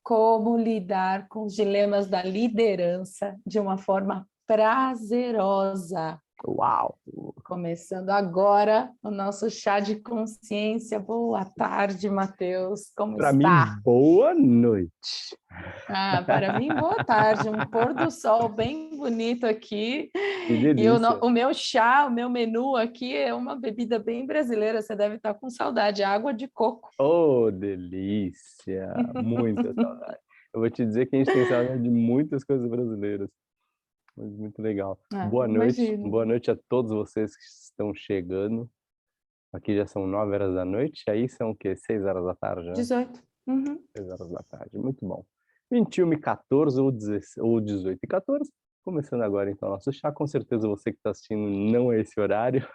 como lidar com os dilemas da liderança de uma forma prazerosa. Uau! Começando agora o nosso chá de consciência. Boa tarde, Matheus. Como Para mim, está? boa noite. Para mim, boa tarde. Um pôr do sol bem bonito aqui. Que E delícia. o meu chá, o meu menu aqui é uma bebida bem brasileira. Você deve estar com saudade. Água de coco. Oh, delícia! Muita saudade. Eu vou te dizer que a gente tem saudade de muitas coisas brasileiras. Mas muito legal. Boa noite. Imagino. Boa noite a todos vocês que estão chegando. Aqui já são 9 horas da noite. Aí são o quê? 6 horas da tarde, né? 18. Uhum. 6 horas da tarde. Muito bom. 21h14 ou 18h14. Começando agora, então, nosso chá. Com certeza você que está assistindo não é esse horário.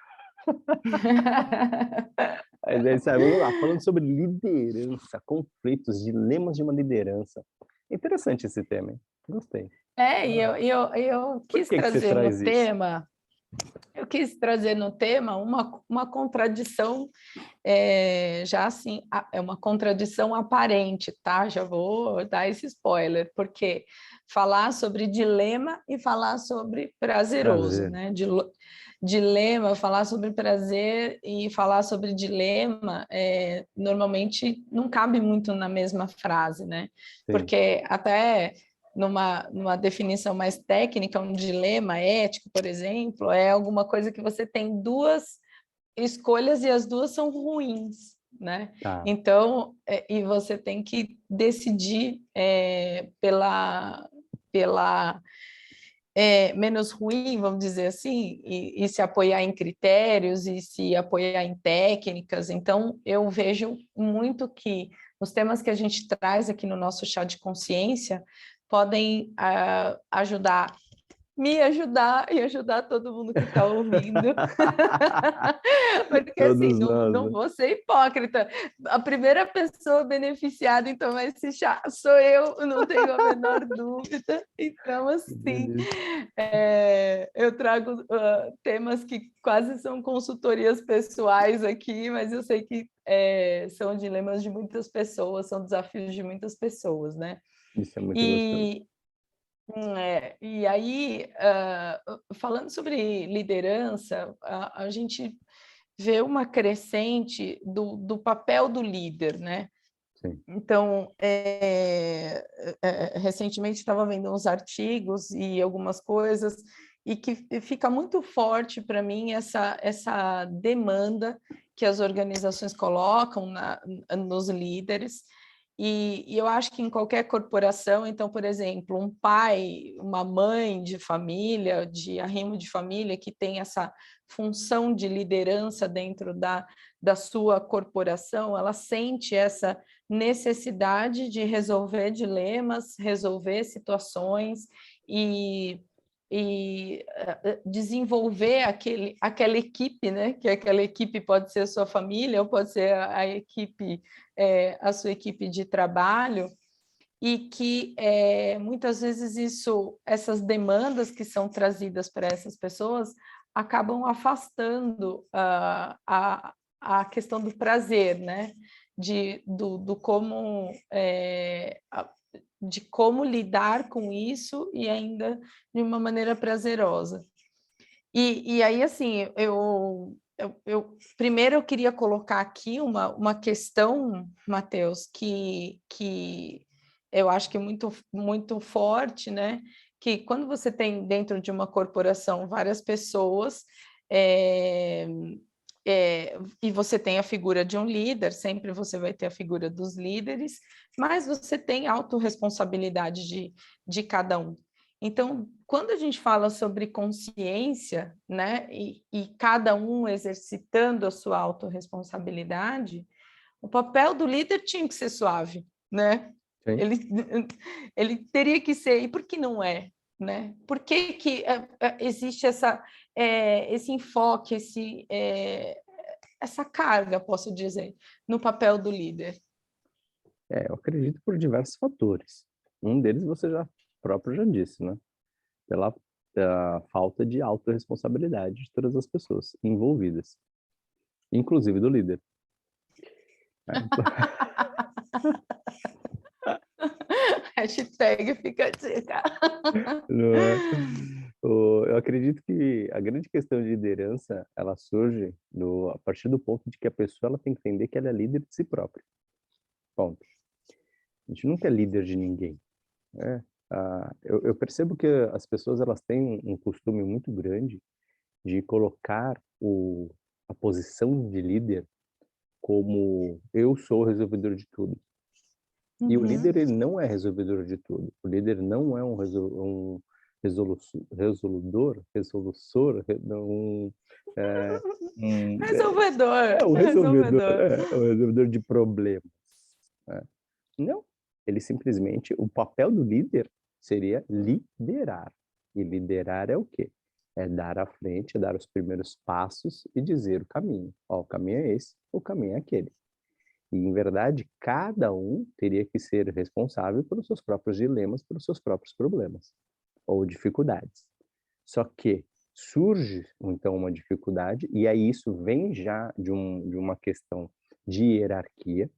Mas é isso aí, vamos lá. Falando sobre liderança, conflitos, dilemas de uma liderança. Interessante esse tema, hein? Gostei. Eu Por quis que você trazer no traz isso? tema, uma contradição, já assim, é uma contradição aparente, tá? Já vou dar esse spoiler, porque falar sobre dilema e falar sobre prazeroso, Prazer. né? Dilema, falar sobre prazer e falar sobre dilema, normalmente não cabe muito na mesma frase, né? Sim. Porque até numa definição mais técnica, um dilema ético, por exemplo, é alguma coisa que você tem duas escolhas e as duas são ruins, né? Tá. Então, e você tem que decidir pela menos ruim, vamos dizer assim, e se apoiar em critérios e se apoiar em técnicas. Então, eu vejo muito que os temas que a gente traz aqui no nosso chá de consciência podem me ajudar e ajudar todo mundo que está ouvindo. Porque assim, Todos nós, não né? vou ser hipócrita. A primeira pessoa beneficiada em tomar esse chá sou eu não tenho a menor dúvida. Então, Que assim, delícia. eu trago temas que quase são consultorias pessoais aqui, mas eu sei que são dilemas de muitas pessoas, são desafios de muitas pessoas, né? Isso é muito gostoso. E aí, falando sobre liderança, a gente vê uma crescente do papel do líder, né? Sim. Então, recentemente estava vendo uns artigos e algumas coisas, e que fica muito forte para mim essa demanda que as organizações colocam nos líderes, e eu acho que em qualquer corporação, então, por exemplo, um pai, uma mãe de família, de arrimo de família, que tem essa função de liderança dentro da sua corporação, ela sente essa necessidade de resolver dilemas, resolver situações e desenvolver aquela equipe, né? Que aquela equipe pode ser a sua família ou pode ser a equipe, a sua equipe de trabalho, e que muitas vezes essas demandas que são trazidas para essas pessoas acabam afastando a questão do prazer, né? Do como de como lidar com isso e ainda de uma maneira prazerosa. E aí, assim, primeiro eu queria colocar aqui uma questão, Matheus, que eu acho que é muito, muito forte, né? Que quando você tem dentro de uma corporação várias pessoas, e você tem a figura de um líder, sempre você vai ter a figura dos líderes, mas você tem autorresponsabilidade de cada um. Então, quando a gente fala sobre consciência, né, e cada um exercitando a sua autorresponsabilidade, o papel do líder tinha que ser suave, né? Sim. Ele teria que ser, e por que não é? Né? Por que existe esse enfoque, essa carga, posso dizer, no papel do líder? Eu acredito por diversos fatores. Um deles você próprio já disse, né? Pela falta de autorresponsabilidade de todas as pessoas envolvidas, inclusive do líder. Hashtag fica a dica. Não é? Eu acredito que a grande questão de liderança, ela surge a partir do ponto de que a pessoa ela tem que entender que ela é líder de si própria. Ponto. A gente nunca é líder de ninguém, né? Eu percebo que as pessoas elas têm um costume muito grande de colocar a posição de líder como eu sou o resolvedor de tudo. E o líder ele não é resolvedor de tudo. O líder não é um resolvedor, Resolvedor. o resolvedor, Resolvedor. o resolvedor de problemas, né? Não, ele simplesmente, o papel do líder seria liderar. E liderar é o quê? É dar à frente, é dar os primeiros passos e dizer o caminho. Ó, o caminho é esse, o caminho é aquele. E, em verdade, cada um teria que ser responsável pelos seus próprios dilemas, pelos seus próprios problemas ou dificuldades. Só que surge, então, uma dificuldade, e aí isso vem já de uma questão de hierarquia,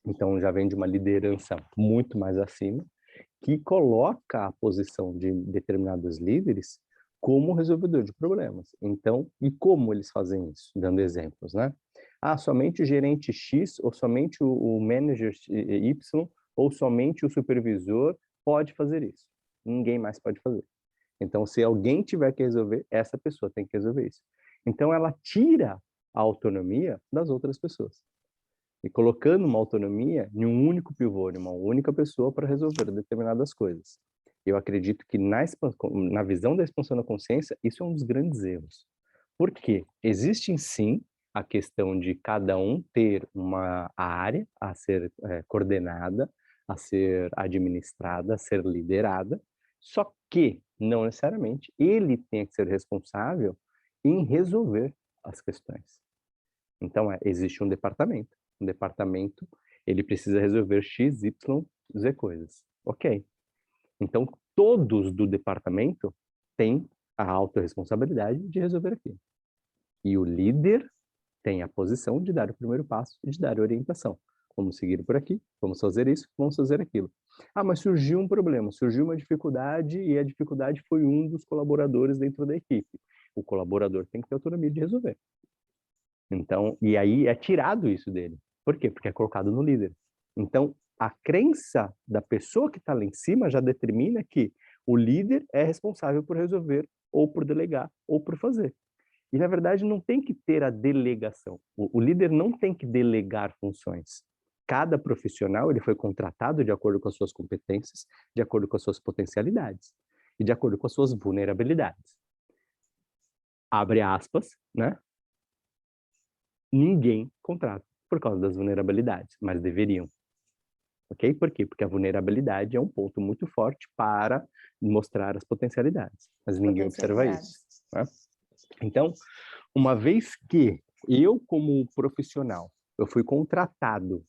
então já vem de uma liderança muito mais acima, que coloca a posição de determinados líderes como resolvedor de problemas. Então, e como eles fazem isso? Dando exemplos, né? Somente o gerente X, ou somente o manager Y, ou somente o supervisor pode fazer isso. Ninguém mais pode fazer. Então, se alguém tiver que resolver, essa pessoa tem que resolver isso. Então, ela tira a autonomia das outras pessoas. E colocando uma autonomia em um único pivô, em uma única pessoa para resolver determinadas coisas. Eu acredito que na visão da expansão da consciência, isso é um dos grandes erros. Por quê? Existe, sim, a questão de cada um ter uma área a ser coordenada, a ser administrada, a ser liderada, só que, não necessariamente, ele tem que ser responsável em resolver as questões. Então, existe um departamento. Um departamento, ele precisa resolver X, Y, Z coisas. Ok. Então, todos do departamento têm a autorresponsabilidade de resolver aquilo. E o líder tem a posição de dar o primeiro passo e de dar a orientação. Vamos seguir por aqui, vamos fazer isso, vamos fazer aquilo. Mas surgiu um problema, surgiu uma dificuldade e a dificuldade foi um dos colaboradores dentro da equipe. O colaborador tem que ter autonomia de resolver. Então, e aí é tirado isso dele. Por quê? Porque é colocado no líder. Então, a crença da pessoa que está lá em cima já determina que o líder é responsável por resolver, ou por delegar, ou por fazer. E, na verdade, não tem que ter a delegação. O líder não tem que delegar funções. Cada profissional ele foi contratado de acordo com as suas competências, de acordo com as suas potencialidades e de acordo com as suas vulnerabilidades. Abre aspas, né? Ninguém contrata por causa das vulnerabilidades, mas deveriam. Ok? Por quê? Porque a vulnerabilidade é um ponto muito forte para mostrar as potencialidades, mas ninguém observa isso. Né? Então, uma vez que eu, como profissional, eu fui contratado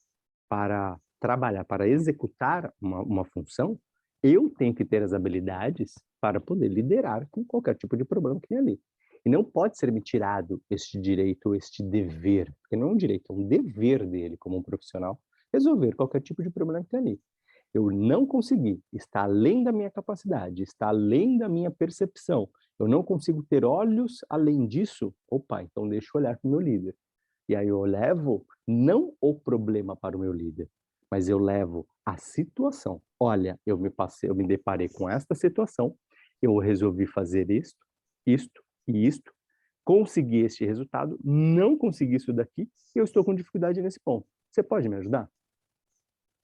para trabalhar, para executar uma função, eu tenho que ter as habilidades para poder liderar com qualquer tipo de problema que tem ali. E não pode ser me tirado este direito, este dever, porque não é um direito, é um dever dele como um profissional, resolver qualquer tipo de problema que tem ali. Eu não consegui, está além da minha capacidade, está além da minha percepção, eu não consigo ter olhos além disso, opa, então deixa eu olhar para o meu líder. E aí eu levo não o problema para o meu líder, mas eu levo a situação. Olha, eu me deparei com esta situação, eu resolvi fazer isto e isto, consegui este resultado, não consegui isso daqui, e eu estou com dificuldade nesse ponto. Você pode me ajudar?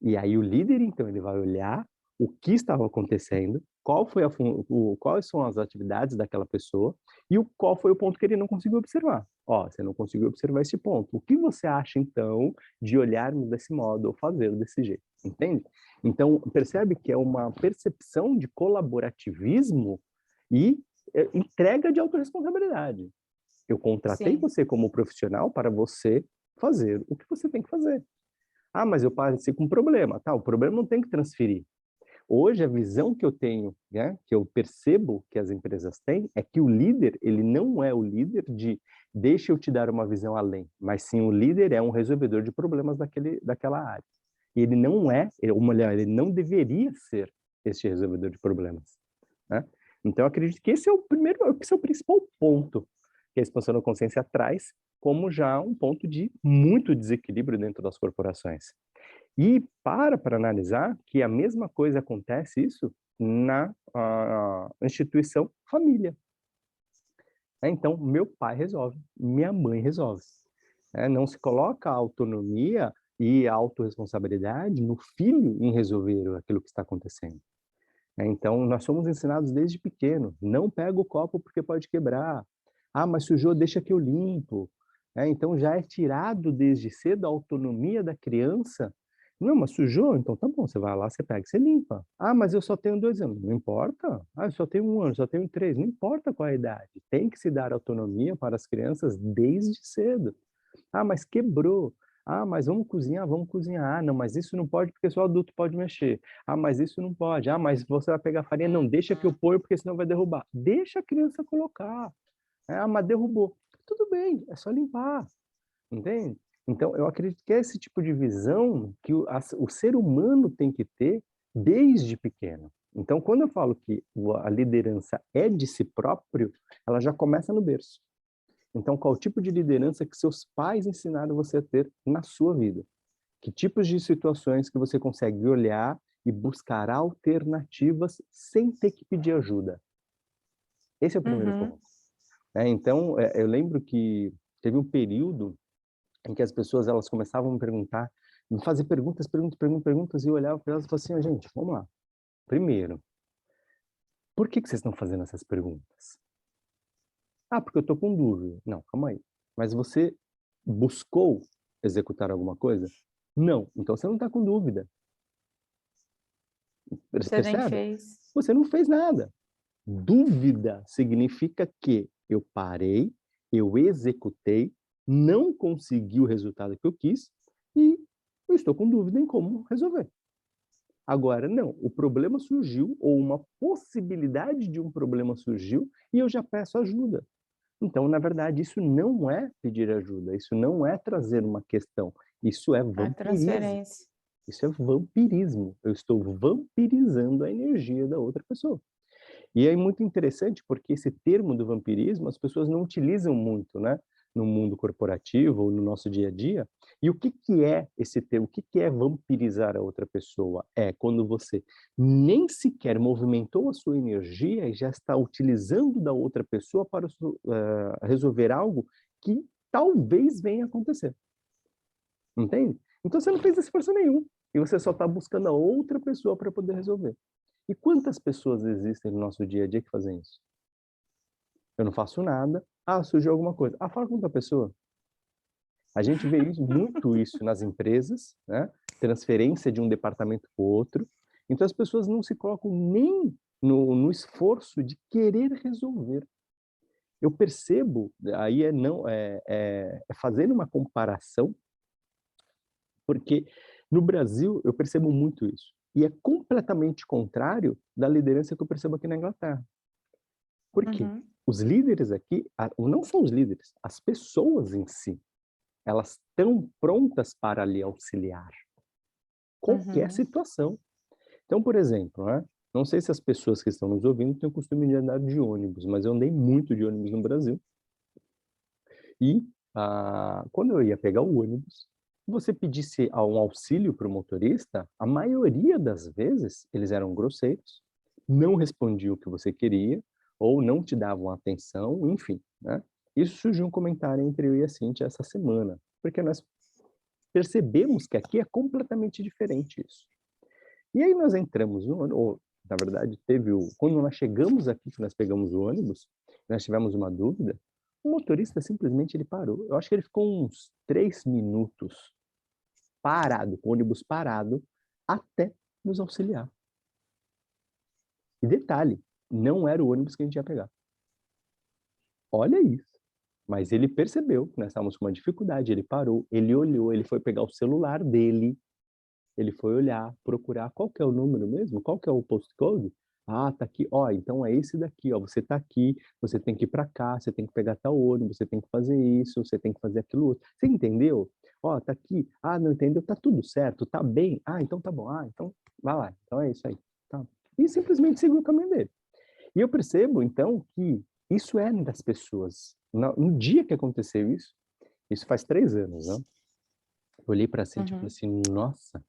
E aí o líder, então, ele vai olhar o que estava acontecendo, quais são as atividades daquela pessoa e qual foi o ponto que ele não conseguiu observar. Você não conseguiu observar esse ponto. O que você acha, então, de olharmos desse modo ou fazer desse jeito? Entende? Então, percebe que é uma percepção de colaborativismo e entrega de autorresponsabilidade. Eu contratei você como profissional para você fazer o que você tem que fazer. Mas eu passei com um problema. O problema não tem que transferir. Hoje, a visão que eu tenho, né, que eu percebo que as empresas têm, é que o líder, ele não é o líder de deixa eu te dar uma visão além, mas sim o líder é um resolvedor de problemas daquela área. Ele não é, ou melhor, ele não deveria ser este resolvedor de problemas, né? Então, eu acredito que esse é o primeiro, esse é o principal ponto que a expansão da consciência traz, como já um ponto de muito desequilíbrio dentro das corporações. E para analisar que a mesma coisa acontece isso na instituição família. Então, meu pai resolve, minha mãe resolve. Não se coloca a autonomia e a autorresponsabilidade no filho em resolver aquilo que está acontecendo. Então, nós somos ensinados desde pequeno, não pega o copo porque pode quebrar. Ah, mas sujou, deixa que eu limpo. Então, já é tirado desde cedo a autonomia da criança. Não, mas sujou? Então tá bom, você vai lá, você pega e você limpa. Ah, mas eu só tenho 2 anos. Não importa. Ah, eu só tenho 1 ano, só tenho 3. Não importa qual é a idade. Tem que se dar autonomia para as crianças desde cedo. Ah, mas quebrou. Ah, mas vamos cozinhar, vamos cozinhar. Ah, não, mas isso não pode porque só adulto pode mexer. Ah, mas isso não pode. Ah, mas você vai pegar farinha. Não, deixa que eu ponho porque senão vai derrubar. Deixa a criança colocar. Ah, mas derrubou. Tudo bem, é só limpar. Entende? Então, eu acredito que é esse tipo de visão que o ser humano tem que ter desde pequeno. Então, quando eu falo que a liderança é de si próprio, ela já começa no berço. Então, qual tipo de liderança que seus pais ensinaram você a ter na sua vida? Que tipos de situações que você consegue olhar e buscar alternativas sem ter que pedir ajuda? Esse é o primeiro Uhum. ponto. Então, eu lembro que teve um período em que as pessoas elas começavam a me perguntar, me fazer perguntas, e eu olhava para elas e falava assim, gente, vamos lá. Primeiro, por que vocês estão fazendo essas perguntas? Ah, porque eu estou com dúvida. Não, calma aí. Mas você buscou executar alguma coisa? Não. Então você não está com dúvida. Você nem Percebe? fez. Você não fez nada. Dúvida significa que eu parei, eu executei, não consegui o resultado que eu quis e eu estou com dúvida em como resolver. Agora, não, o problema surgiu ou uma possibilidade de um problema surgiu e eu já peço ajuda. Então, na verdade, isso não é pedir ajuda, isso não é trazer uma questão, isso é A vampirismo. transferência. Isso é vampirismo. Eu estou vampirizando a energia da outra pessoa. E é muito interessante porque esse termo do vampirismo as pessoas não utilizam muito, né? No mundo corporativo ou no nosso dia a dia. E o que que é esse termo? O que que é vampirizar a outra pessoa? É quando você nem sequer movimentou a sua energia e já está utilizando da outra pessoa para resolver algo que talvez venha a acontecer. Entende? Então você não fez esforço nenhum. E você só está buscando a outra pessoa para poder resolver. E quantas pessoas existem no nosso dia a dia que fazem isso? Eu não faço nada. Ah, surgiu alguma coisa. Ah, fala com outra pessoa. A gente vê muito isso nas empresas, né? Transferência de um departamento para o outro. Então as pessoas não se colocam nem no esforço de querer resolver. Eu percebo, aí não fazendo uma comparação, porque no Brasil eu percebo muito isso. E é completamente contrário da liderança que eu percebo aqui na Inglaterra. Por quê? Uhum. Os líderes aqui, não são os líderes, as pessoas em si, elas estão prontas para lhe auxiliar. Qualquer Uhum. situação. Então, por exemplo, né? Não sei se as pessoas que estão nos ouvindo têm o costume de andar de ônibus, mas eu andei muito de ônibus no Brasil. E quando eu ia pegar o ônibus, você pedisse um auxílio para o motorista, a maioria das vezes eles eram grosseiros, não respondiam o que você queria, ou não te davam atenção, enfim, né? Isso surgiu um comentário entre eu e a Cíntia essa semana, porque nós percebemos que aqui é completamente diferente isso. E aí nós entramos no ônibus, ou, na verdade, quando nós chegamos aqui, que nós pegamos o ônibus, nós tivemos uma dúvida, o motorista simplesmente ele parou. Eu acho que ele ficou uns 3 minutos parado, com o ônibus parado, até nos auxiliar. E detalhe, não era o ônibus que a gente ia pegar. Olha isso. Mas ele percebeu que nós estávamos com uma dificuldade, ele parou, ele olhou, ele foi pegar o celular dele, ele foi olhar, procurar qual que é o número mesmo, qual que é o postcode. Ah, tá aqui, ó, então é esse daqui, ó, você tá aqui, você tem que ir para cá, você tem que pegar tal ônibus, você tem que fazer isso, você tem que fazer aquilo outro. Você entendeu? ó, tá aqui, ah, não entendeu, tá tudo certo, tá bem, ah, então tá bom, ah, então vai lá, então é isso aí, tá. E simplesmente seguir o caminho dele. E eu percebo, então, que isso é das pessoas. No dia que aconteceu isso faz 3 anos, né? Eu olhei para Cintia e falei Uhum. assim, nossa,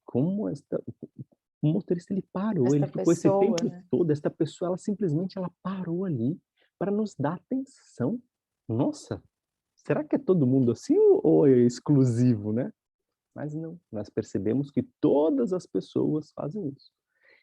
como o motorista, ele parou, ele Essa ficou esse pessoa, tempo né? todo, essa pessoa, ela simplesmente ela parou ali para nos dar atenção. Nossa, será que é todo mundo assim ou é exclusivo, né? Mas não, nós percebemos que todas as pessoas fazem isso.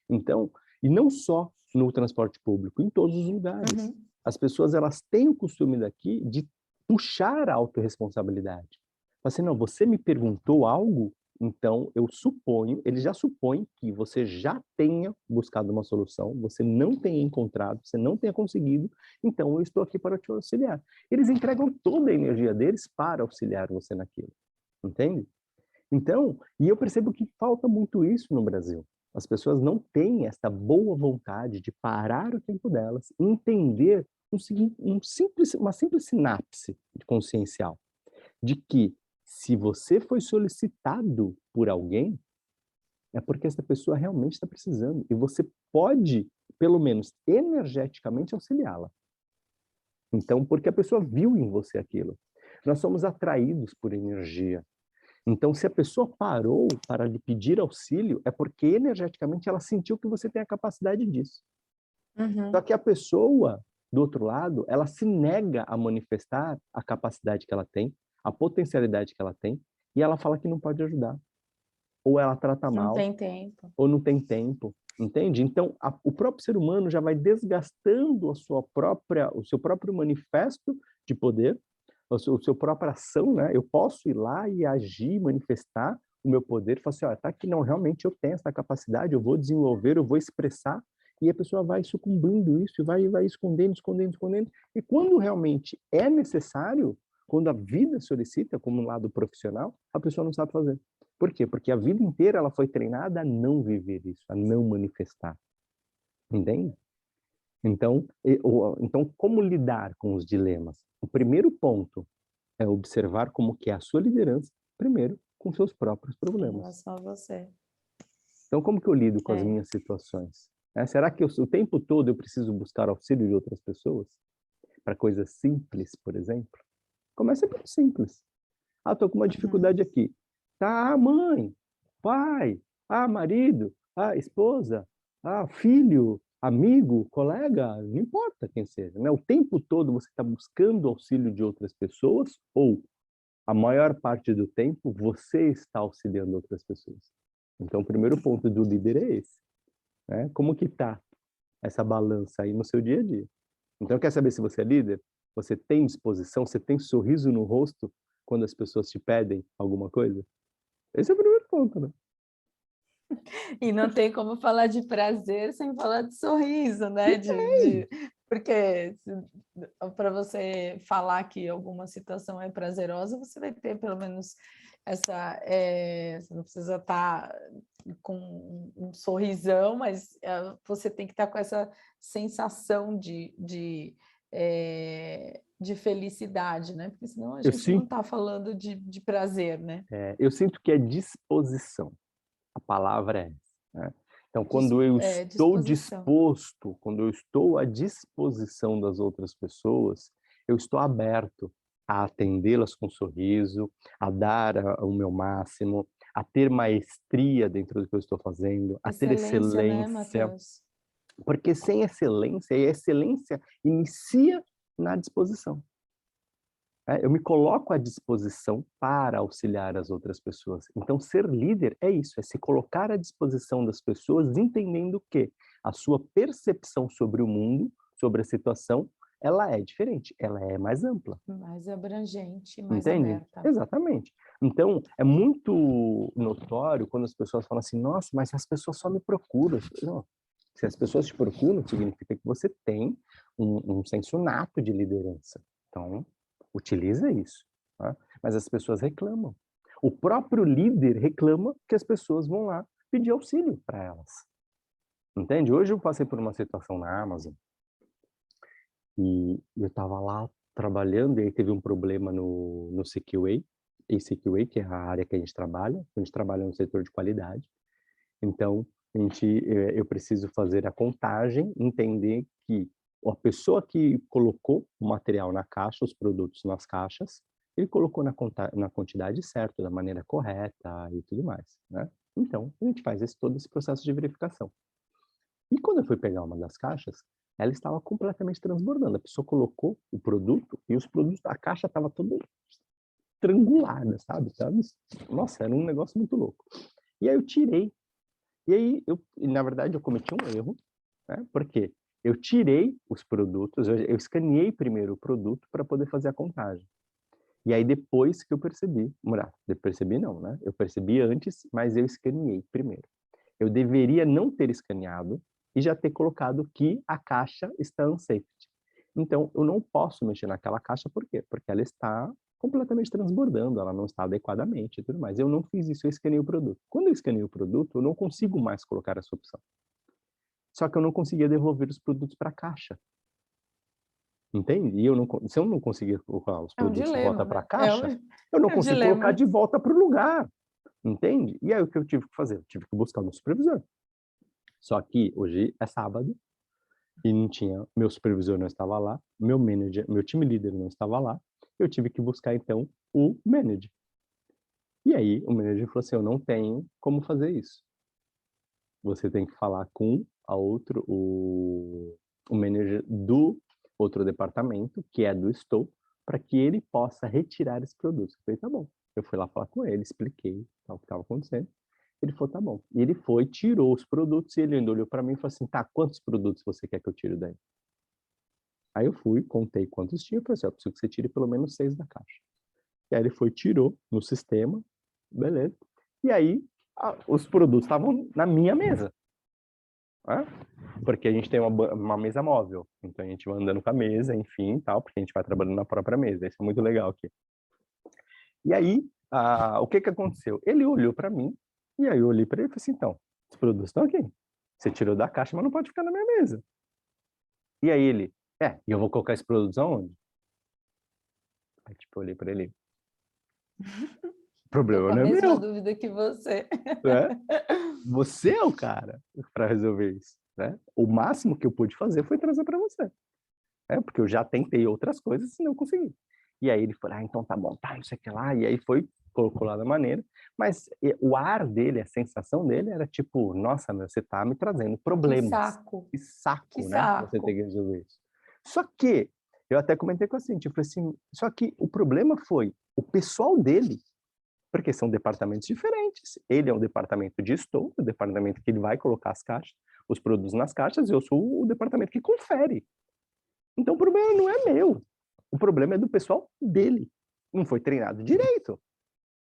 Então, e não só no transporte público, em todos os lugares. Uhum. As pessoas, elas têm o costume daqui de puxar a autorresponsabilidade. Assim, não, você me perguntou algo, então eu suponho, ele já supõe que você já tenha buscado uma solução, você não tenha encontrado, você não tenha conseguido, então eu estou aqui para te auxiliar. Eles entregam toda a energia deles para auxiliar você naquilo, entende? Então, e eu percebo que falta muito isso no Brasil. As pessoas não têm essa boa vontade de parar o tempo delas, entender uma simples sinapse consciencial, de que se você foi solicitado por alguém, é porque essa pessoa realmente está precisando, e você pode, pelo menos energeticamente, auxiliá-la. Então, porque a pessoa viu em você aquilo. Nós somos atraídos por energia. Então, se a pessoa parou para lhe pedir auxílio, é porque energeticamente ela sentiu que você tem a capacidade disso. Só Uhum. que a pessoa, do outro lado, ela se nega a manifestar a capacidade que ela tem, a potencialidade que ela tem, e ela fala que não pode ajudar. Ou ela trata Não mal, tem tempo. ou não tem tempo, entende? Então, o próprio ser humano já vai desgastando o seu próprio manifesto de poder, a sua própria ação, né? Eu posso ir lá e agir, manifestar o meu poder, falar assim, ó, tá aqui, não, realmente eu tenho essa capacidade, eu vou desenvolver, eu vou expressar, e a pessoa vai sucumbindo isso, e vai escondendo, escondendo, escondendo, e quando realmente é necessário, quando a vida solicita, como um lado profissional, a pessoa não sabe fazer. Por quê? Porque a vida inteira ela foi treinada a não viver isso, a não manifestar. Entende? Então, como lidar com os dilemas? O primeiro ponto é observar como que é a sua liderança, primeiro, com seus próprios Em problemas. relação a você. Então, como que eu lido com as É. minhas situações? Será que o tempo todo eu preciso buscar auxílio de outras pessoas? Para coisas simples, por exemplo? Começa pelo simples. Ah, estou com uma Uhum. dificuldade aqui. Tá, mãe, pai, marido, esposa, filho, amigo, colega, não importa quem seja, né? O tempo todo você está buscando auxílio de outras pessoas ou a maior parte do tempo você está auxiliando outras pessoas. Então, o primeiro ponto do líder é esse, né? Como que tá essa balança aí no seu dia a dia? Então, quer saber se você é líder? Você tem disposição, você tem sorriso no rosto quando as pessoas te pedem alguma coisa? Esse é o primeiro ponto, né? E não tem como falar de prazer sem falar de sorriso, né? Porque para você falar que alguma situação é prazerosa, você vai ter pelo menos essa. Você não precisa estar com um sorrisão, mas você tem que estar com essa sensação de felicidade, né? Porque senão a Eu gente não sinto, está falando de prazer, né? eu sinto que é disposição. A palavra é essa, né? Então, quando eu estou Disposição. disposto, quando eu estou à disposição das outras pessoas, eu estou aberto a atendê-las com um sorriso, a dar o meu máximo, a ter maestria dentro do que eu estou fazendo, a ter Excelência, né, excelência, Matheus? porque sem excelência, e a excelência inicia na disposição. Eu me coloco à disposição para auxiliar as outras pessoas. Então, ser líder é isso, é se colocar à disposição das pessoas, entendendo que a sua percepção sobre o mundo, sobre a situação, ela é diferente, ela é mais ampla. Mais abrangente, mais Entende? aberta. Exatamente. Então, é muito notório quando as pessoas falam assim, nossa, mas as pessoas só me procuram. Não. Se as pessoas te procuram, significa que você tem um senso nato de liderança. Então, utiliza isso. Tá? Mas as pessoas reclamam. O próprio líder reclama que as pessoas vão lá pedir auxílio para elas. Entende? Hoje eu passei por uma situação na Amazon e eu estava lá trabalhando e aí teve um problema no CQA ACQA, que é a área que a gente trabalha no setor de qualidade. Então, eu preciso fazer a contagem, entender que a pessoa que colocou o material na caixa, os produtos nas caixas, ele colocou na quantidade certa, da maneira correta e tudo mais, né? Então, a gente faz todo esse processo de verificação. E quando eu fui pegar uma das caixas, ela estava completamente transbordando. A pessoa colocou o produto e os produtos, a caixa estava toda triangulada, sabe? Nossa, era um negócio muito louco. E aí eu tirei. E aí, na verdade, eu cometi um erro, né? Porque eu tirei os produtos, eu escaneei primeiro o produto para poder fazer a contagem. E aí depois que eu percebi, percebi não, né? Eu percebi antes, mas eu escaneei primeiro. Eu deveria não ter escaneado e já ter colocado que a caixa está unsafe. Então, eu não posso mexer naquela caixa, por quê? Porque ela está completamente transbordando, ela não está adequadamente e tudo mais. Eu não fiz isso, eu escaneei o produto. Quando eu escaneei o produto, eu não consigo mais colocar essa opção. Só que eu não conseguia devolver os produtos para a caixa. Entende? E se eu não conseguir colocar os produtos de volta para a caixa, eu não consigo colocar de volta para o lugar. Entende? E aí o que eu tive que fazer? Eu tive que buscar o meu supervisor. Só que hoje é sábado e não tinha, meu supervisor não estava lá, meu manager, meu time líder não estava lá. Eu tive que buscar então o manager. E aí o manager falou assim: eu não tenho como fazer isso. Você tem que falar com o manager do outro departamento, que é do Store, para que ele possa retirar esses produtos. Eu falei, tá bom. Eu fui lá falar com ele, expliquei o que estava acontecendo. Ele falou, tá bom. E ele foi, tirou os produtos e ele ainda olhou para mim e falou assim, tá, quantos produtos você quer que eu tire daí? Aí eu fui, contei quantos tinha, e falei assim, eu preciso que você tire pelo menos 6 da caixa. E aí ele foi, tirou no sistema, beleza. E aí os produtos estavam na minha mesa. Né? Porque a gente tem uma mesa móvel, então a gente vai andando com a mesa, enfim, tal, porque a gente vai trabalhando na própria mesa, isso é muito legal aqui. E aí, o que aconteceu? Ele olhou para mim, e aí eu olhei para ele e falei assim, então, os produtos estão aqui, você tirou da caixa, mas não pode ficar na minha mesa. E aí ele, e eu vou colocar esses produtos aonde? Aí tipo, eu olhei para ele, o problema não é meu. Tô com a mesma dúvida que você. Né? Você é o cara para resolver isso, né? O máximo que eu pude fazer foi trazer para você. Porque eu já tentei outras coisas e não consegui. E aí ele falou, então tá bom, tá, não sei o que lá. E aí foi, colocou lá da maneira. Mas o ar dele, a sensação dele era tipo, nossa, meu, você tá me trazendo problemas. Que saco. Que saco, que né? Saco. Você tem que resolver isso. Só que, eu até comentei com a Cintia, eu falei assim, só que o problema foi o pessoal dele, porque são departamentos diferentes. Ele é um departamento de store, o departamento que ele vai colocar as caixas, os produtos nas caixas, e eu sou o departamento que confere. Então o problema não é meu. O problema é do pessoal dele. Não foi treinado direito.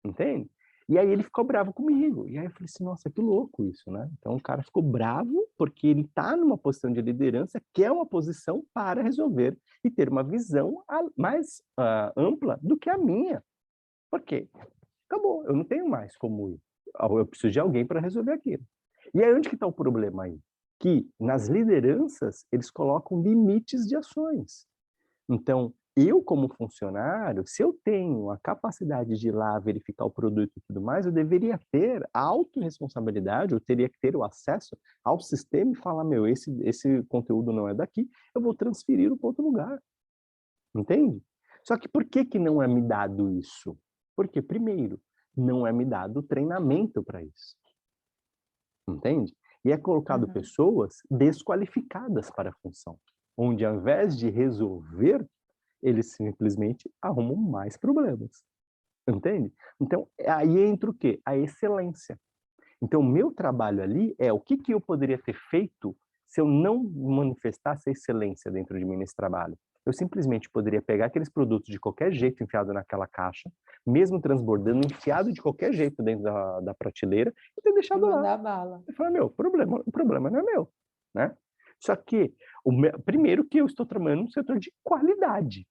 Entende? E aí ele ficou bravo comigo. E aí eu falei assim, nossa, que louco isso, né? Então o cara ficou bravo porque ele está numa posição de liderança que é uma posição para resolver e ter uma visão mais ampla do que a minha. Por quê? Acabou, eu não tenho mais como ir. Eu preciso de alguém para resolver aquilo. E aí onde que está o problema aí? Que nas lideranças eles colocam limites de ações. Então, eu como funcionário, se eu tenho a capacidade de ir lá verificar o produto e tudo mais, eu deveria ter a autorresponsabilidade, eu teria que ter o acesso ao sistema e falar, meu, esse conteúdo não é daqui, eu vou transferir para outro lugar. Entende? Só que por que não é me dado isso? Porque, primeiro, não é me dado treinamento para isso. Entende? E é colocado pessoas desqualificadas para a função, onde ao invés de resolver, eles simplesmente arrumam mais problemas. Entende? Então, aí entra o quê? A excelência. Então, o meu trabalho ali é o que eu poderia ter feito se eu não manifestasse a excelência dentro de mim nesse trabalho. Eu simplesmente poderia pegar aqueles produtos de qualquer jeito enfiado naquela caixa, mesmo transbordando, enfiado de qualquer jeito dentro da prateleira e ter deixado lá. Mandar bala. Eu falei, meu, o problema não é meu, né? Só que, primeiro que eu estou trabalhando no setor de qualidade.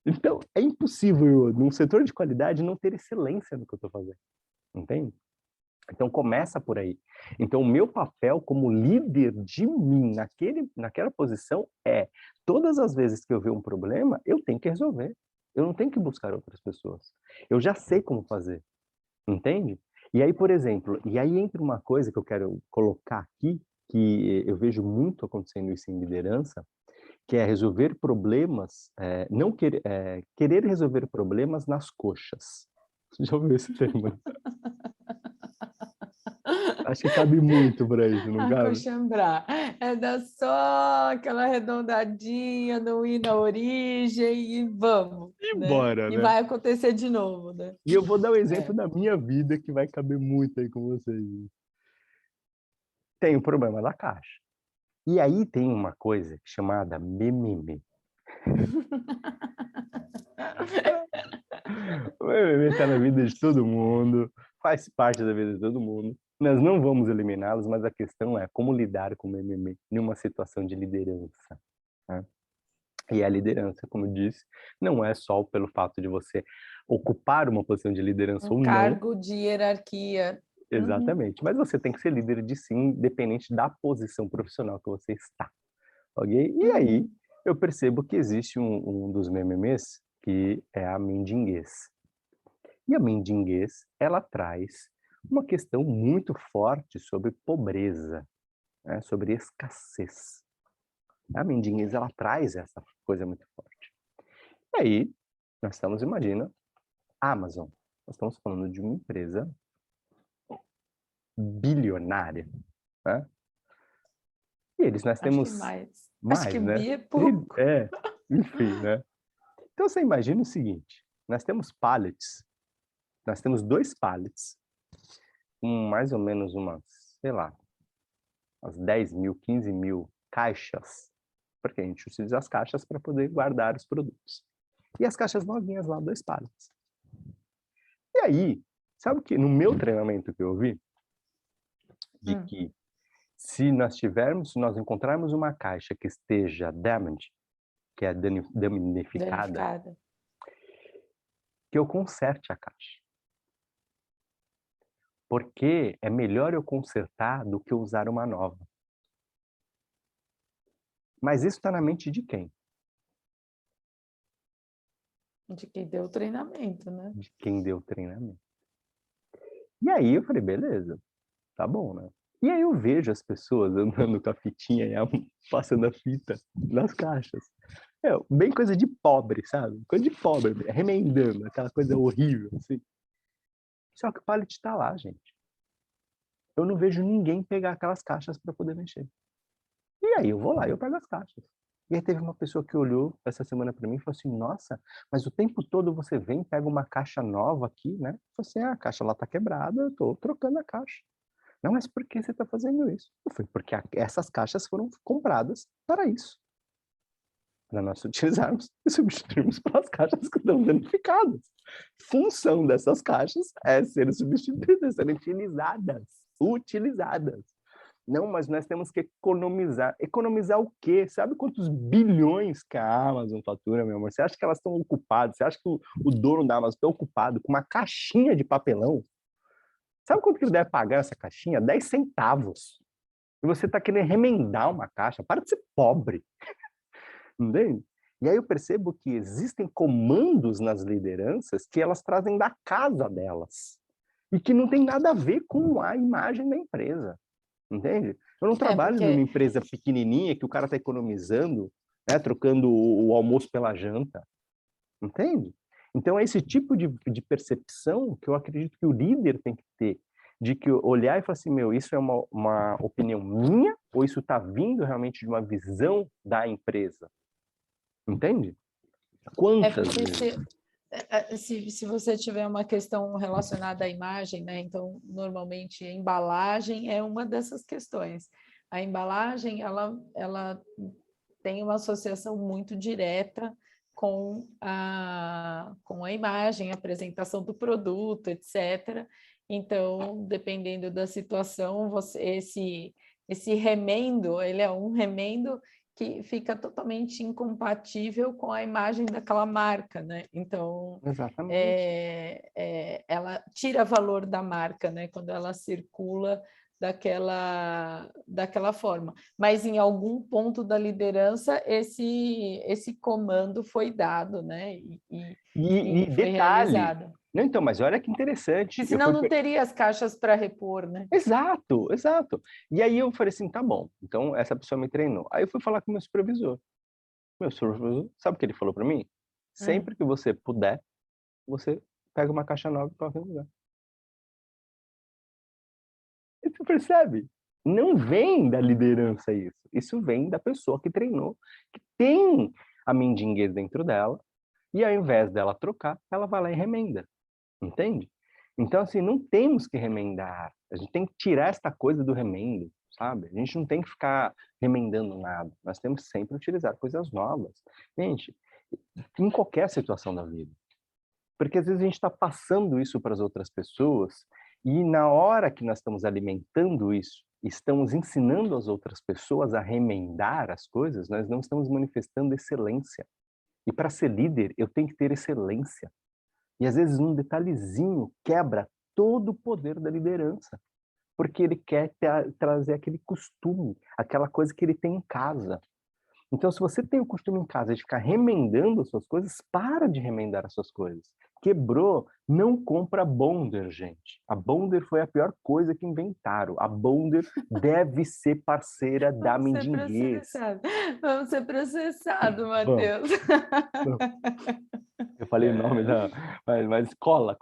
Então, é impossível, num setor de qualidade, não ter excelência no que eu estou fazendo. Entende? Então, começa por aí. Então, o meu papel como líder de mim naquela posição é, todas as vezes que eu ver um problema, eu tenho que resolver. Eu não tenho que buscar outras pessoas. Eu já sei como fazer, entende? E aí, por exemplo, entra uma coisa que eu quero colocar aqui, que eu vejo muito acontecendo isso em liderança, que é resolver problemas, não querer, querer resolver problemas nas coxas. Você já ouviu esse termo? Acho que cabe muito para isso, não cabe? Acochambrar. É dar só aquela arredondadinha, não ir na origem e vamos, E né? bora, E né? vai acontecer de novo, né? E eu vou dar um exemplo É. da minha vida que vai caber muito aí com vocês. Tem o problema da caixa. E aí tem uma coisa chamada mimimi. O mimimi está na vida de todo mundo, faz parte da vida de todo mundo. Nós não vamos eliminá-los, mas a questão é como lidar com o mimimi em uma situação de liderança, né? E a liderança, como eu disse, não é só pelo fato de você ocupar uma posição de liderança Um ou não, cargo de hierarquia. Uhum. exatamente, mas você tem que ser líder de si, independente da posição profissional que você está, ok? E aí Uhum. eu percebo que existe um dos memes que é a mendiguez. E a mendiguez, ela traz uma questão muito forte sobre pobreza, né? Sobre escassez. A mendiguez, ela traz essa coisa muito forte. E aí, nós estamos, imagina, Amazon. Nós estamos falando de uma empresa bilionária, né? E nós Acho que temos mais. Acho que mais, né? bi é pouco. Enfim, né? Então você imagina o seguinte, nós temos pallets, nós temos 2 pallets, com mais ou menos umas, sei lá, umas 10.000, 15.000 caixas, porque a gente utiliza as caixas para poder guardar os produtos. E as caixas novinhas lá, 2 pallets. E aí, sabe que no meu treinamento que eu vi, de que se nós encontrarmos uma caixa que esteja damaged, que é danificada, Danificada. que eu conserte a caixa. Porque é melhor eu consertar do que usar uma nova. Mas isso está na mente de quem? De quem deu o treinamento, né? De quem deu o treinamento. E aí eu falei, beleza, tá bom, né? E aí eu vejo as pessoas andando com a fitinha e passando a fita nas caixas. Bem coisa de pobre, sabe? Coisa de pobre, remendando, aquela coisa horrível, assim. Só que o pallet está lá, gente. Eu não vejo ninguém pegar aquelas caixas para poder mexer. E aí eu vou lá e eu pego as caixas. E aí teve uma pessoa que olhou essa semana para mim e falou assim, nossa, mas o tempo todo você vem, pega uma caixa nova aqui, né? Eu falei assim, a caixa lá tá quebrada, eu tô trocando a caixa. Não, mas por que você está fazendo isso? Eu falei, porque essas caixas foram compradas para isso. Para nós utilizarmos e substituirmos pelas caixas que estão danificadas. Função dessas caixas é serem substituídas, serem utilizadas. Utilizadas. Não, mas nós temos que economizar. Economizar o quê? Sabe quantos bilhões que a Amazon fatura, meu amor? Você acha que elas estão ocupadas? Você acha que o dono da Amazon está ocupado com uma caixinha de papelão? Sabe quanto que ele deve pagar essa caixinha? 10 centavos. E você está querendo remendar uma caixa. Para de ser pobre. Entende? E aí eu percebo que existem comandos nas lideranças que elas trazem da casa delas. E que não tem nada a ver com a imagem da empresa. Entende? Eu não trabalho numa Porque empresa pequenininha que o cara está economizando, né, trocando o almoço pela janta. Entende? Então é esse tipo de percepção que eu acredito que o líder tem que ter, de que olhar e falar assim, meu, isso é uma opinião minha ou isso está vindo realmente de uma visão da empresa? Entende? Quantas porque vezes? se você tiver uma questão relacionada à imagem, né? Então, normalmente, a embalagem é uma dessas questões. A embalagem, ela tem uma associação muito direta com a imagem, a apresentação do produto, etc. Então, dependendo da situação, esse remendo, ele é um remendo que fica totalmente incompatível com a imagem daquela marca, né? Então, Exatamente. ela tira valor da marca, né? Quando ela circula daquela forma. Mas em algum ponto da liderança, esse comando foi dado, né? E E foi detalhe, realizado. não, então, mas olha que interessante. Porque senão não teria as caixas para repor, né? Exato, exato. E aí eu falei assim, tá bom, então essa pessoa me treinou. Aí eu fui falar com o meu supervisor. Meu supervisor, sabe o que ele falou para mim? Hum. Sempre que você puder, você pega uma caixa nova e coloca no lugar. E tu percebe? Não vem da liderança isso. Isso vem da pessoa que treinou, que tem a mendiguez dentro dela, e ao invés dela trocar, ela vai lá e remenda. Entende? Então, assim, não temos que remendar. A gente tem que tirar essa coisa do remendo, sabe? A gente não tem que ficar remendando nada. Nós temos sempre que utilizar coisas novas. Gente, em qualquer situação da vida. Porque às vezes a gente está passando isso para as outras pessoas e na hora que nós estamos alimentando isso, estamos ensinando as outras pessoas a remendar as coisas, nós não estamos manifestando excelência. E para ser líder, eu tenho que ter excelência. E às vezes um detalhezinho quebra todo o poder da liderança, porque ele quer trazer aquele costume, aquela coisa que ele tem em casa. Então, se você tem o costume em casa de ficar remendando as suas coisas, para de remendar as suas coisas. Quebrou, não compra Bonder, gente. A Bonder foi a pior coisa que inventaram. A Bonder deve ser parceira da Vamos ser mendiguez. processados. Vamos ser processados, Vamos. Matheus. Eu falei o nome da... Mas cola,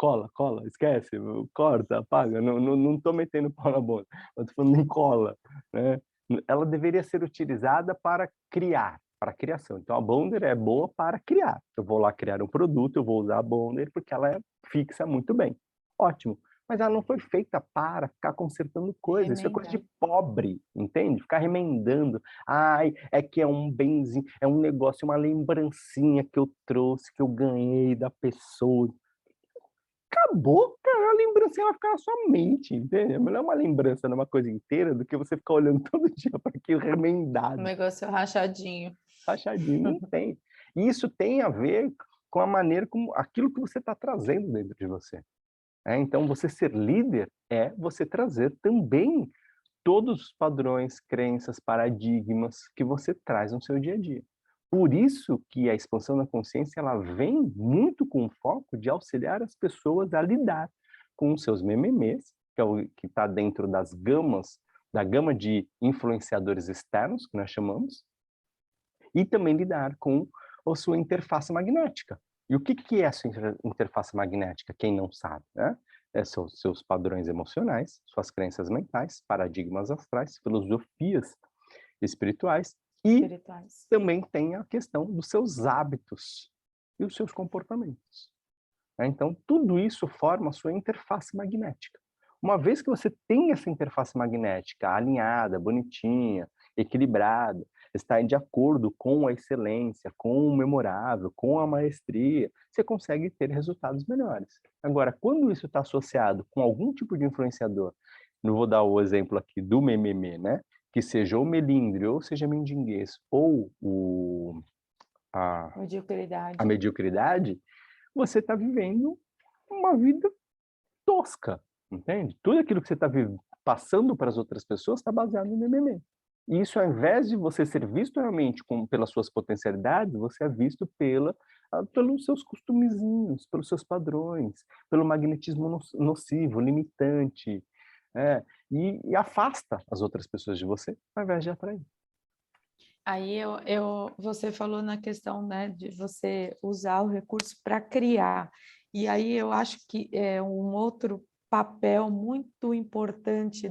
esquece, corta, apaga. Não tô metendo pau na Bonder. Eu tô falando em cola, né? Ela deveria ser utilizada para criar, para criação. Então, a Bonder é boa para criar. Eu vou lá criar um produto, eu vou usar a Bonder porque ela fixa muito bem. Ótimo. Mas ela não foi feita para ficar consertando coisas. Isso é coisa de Remendar. pobre, entende? Ficar remendando. Ai, é que é um benzinho, é um negócio, uma lembrancinha que eu trouxe, que eu ganhei da pessoa. Acabou, cara, a lembrancinha vai ficar na sua mente, entende? É melhor uma lembrança numa coisa inteira do que você ficar olhando todo dia para aquilo O remendado, negócio rachadinho. rachadinho. Não tem. E isso tem a ver com a maneira como aquilo que você está trazendo dentro de você. Então, você ser líder é você trazer também todos os padrões, crenças, paradigmas que você traz no seu dia a dia. Por isso que a expansão da consciência ela vem muito com o foco de auxiliar as pessoas a lidar com os seus mememes, que é o que está dentro da gama de influenciadores externos, que nós chamamos, e também lidar com a sua interface magnética. E o que é a sua interface magnética? Quem não sabe, né? São seus padrões emocionais, suas crenças mentais, paradigmas astrais, filosofias espirituais e Espirituais. também tem a questão dos seus hábitos e os seus comportamentos. Então, tudo isso forma a sua interface magnética. Uma vez que você tem essa interface magnética alinhada, bonitinha, equilibrada, está de acordo com a excelência, com o memorável, com a maestria, você consegue ter resultados melhores. Agora, quando isso está associado com algum tipo de influenciador, não vou dar o exemplo aqui do mimimi, né? Que seja o melindre, ou seja mendiguês, ou a Mediocridade. mediocridade, você está vivendo uma vida tosca, entende? Tudo aquilo que você está passando para as outras pessoas está baseado no mimimi. E isso, ao invés de você ser visto realmente pelas suas potencialidades, você é visto pelos seus costumezinhos, pelos seus padrões, pelo magnetismo nocivo, limitante, e afasta as outras pessoas de você, ao invés de atrair. Aí você falou na questão, né, de você usar o recurso para criar. E aí eu acho que é um outro papel muito importante